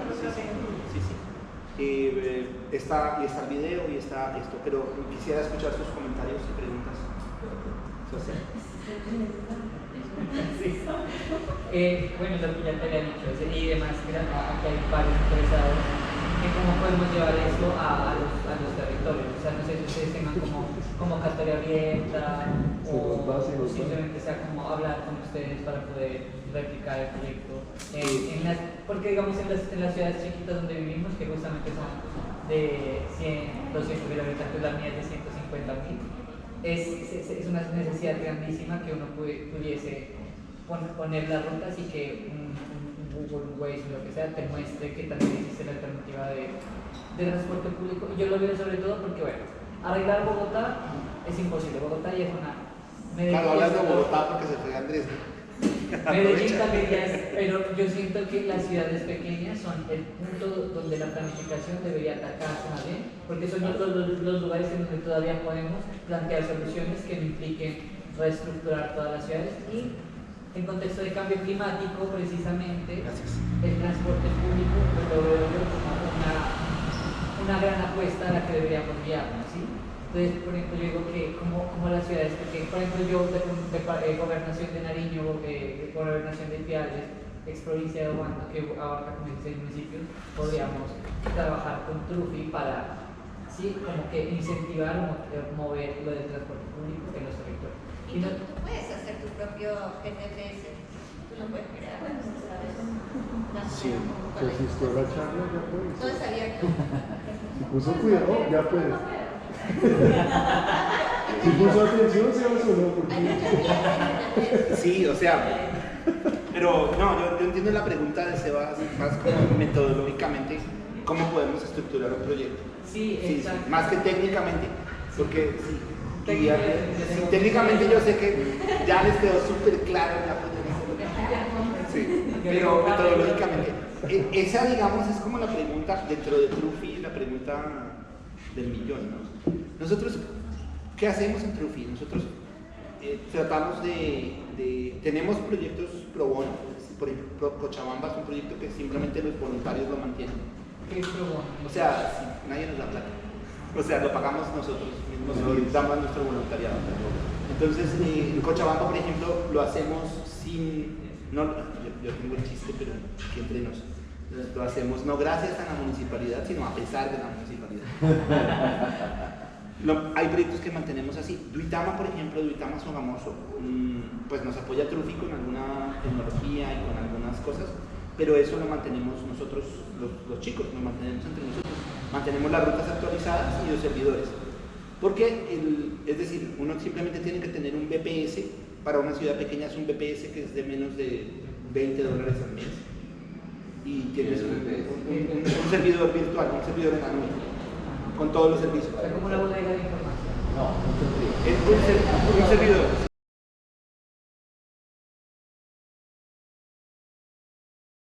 Sí. está el video y está esto, pero quisiera escuchar sus comentarios y preguntas. Social. Bueno, lo que ya te había dicho, y demás, que aquí hay varios interesados en cómo podemos llevar eso a los territorios. O sea, no sé si ustedes tengan como convocatoria abierta o simplemente sea como hablar con ustedes para poder replicar el proyecto. Porque digamos en las ciudades chiquitas donde vivimos, que justamente son de 100, 200 mil habitantes, la mía es de 150.000. Es una necesidad grandísima que uno pudiese poner las rutas y que un Google, un Waze, lo que sea, te muestre que también existe la alternativa de transporte público. Y yo lo veo sobre todo porque, bueno, arreglar Bogotá es imposible. Bogotá ya es una... Claro, hablando de Bogotá porque se fue Andrés. Medellín también ya es, pero yo siento que las ciudades pequeñas son el punto donde la planificación debería atacarse más bien, porque son los lugares en donde todavía podemos plantear soluciones que no impliquen reestructurar todas las ciudades. Y en contexto de cambio climático, precisamente, el transporte público pues, lo veo yo como una gran apuesta a la que deberíamos guiarnos, ¿sí? Entonces, por ejemplo, yo digo que como las ciudades, porque por ejemplo yo de Gobernación de Nariño, Gobernación de Piales, ex provincia de Obando, que abarca como 16 municipios, podríamos trabajar con Trufi para, sí, como que incentivar o mover lo del transporte público en los territorios. Y tú puedes hacer tu propio GTFS, tú lo puedes crear, ¿sabes? Sí, si asistió a la charla, ya puedes. Todo es abierto. Si puso cuidado, ya puedes. Si puso atención, se resonó. Sí, o sea, pero no, yo entiendo la pregunta de Sebas, más como metodológicamente, cómo podemos estructurar un proyecto. Sí, exacto. Más que técnicamente, porque técnicamente yo sé que ya les quedó súper claro ya sí, pero metodológicamente, esa digamos es como la pregunta dentro de Trufi, la pregunta del millón, ¿no? Nosotros, ¿qué hacemos en Trufi? Nosotros tratamos tenemos proyectos pro bono, por ejemplo, Cochabamba es un proyecto que simplemente los voluntarios lo mantienen. ¿Qué es pro bono? O sea, si nadie nos da plata. O sea, lo pagamos nosotros mismos y damos nuestro voluntariado. Entonces, en Cochabamba, por ejemplo, lo hacemos sin... No, yo tengo el chiste, pero aquí entre nos. Lo hacemos no gracias a la municipalidad, sino a pesar de la municipalidad. Hay proyectos que mantenemos así. Duitama, por ejemplo, Duitama Sogamoso, pues nos apoya Trufi con alguna tecnología y con algunas cosas, pero eso lo mantenemos nosotros, los chicos, lo mantenemos entre nosotros. Mantenemos las rutas actualizadas y los servidores. Porque, es decir, uno simplemente tiene que tener un BPS, para una ciudad pequeña es un BPS que es de menos de $20 al mes. Y tienes un servidor virtual, un servidor en la nube, con todos los servicios. O sea, como una bodega de información. No, Es un servidor.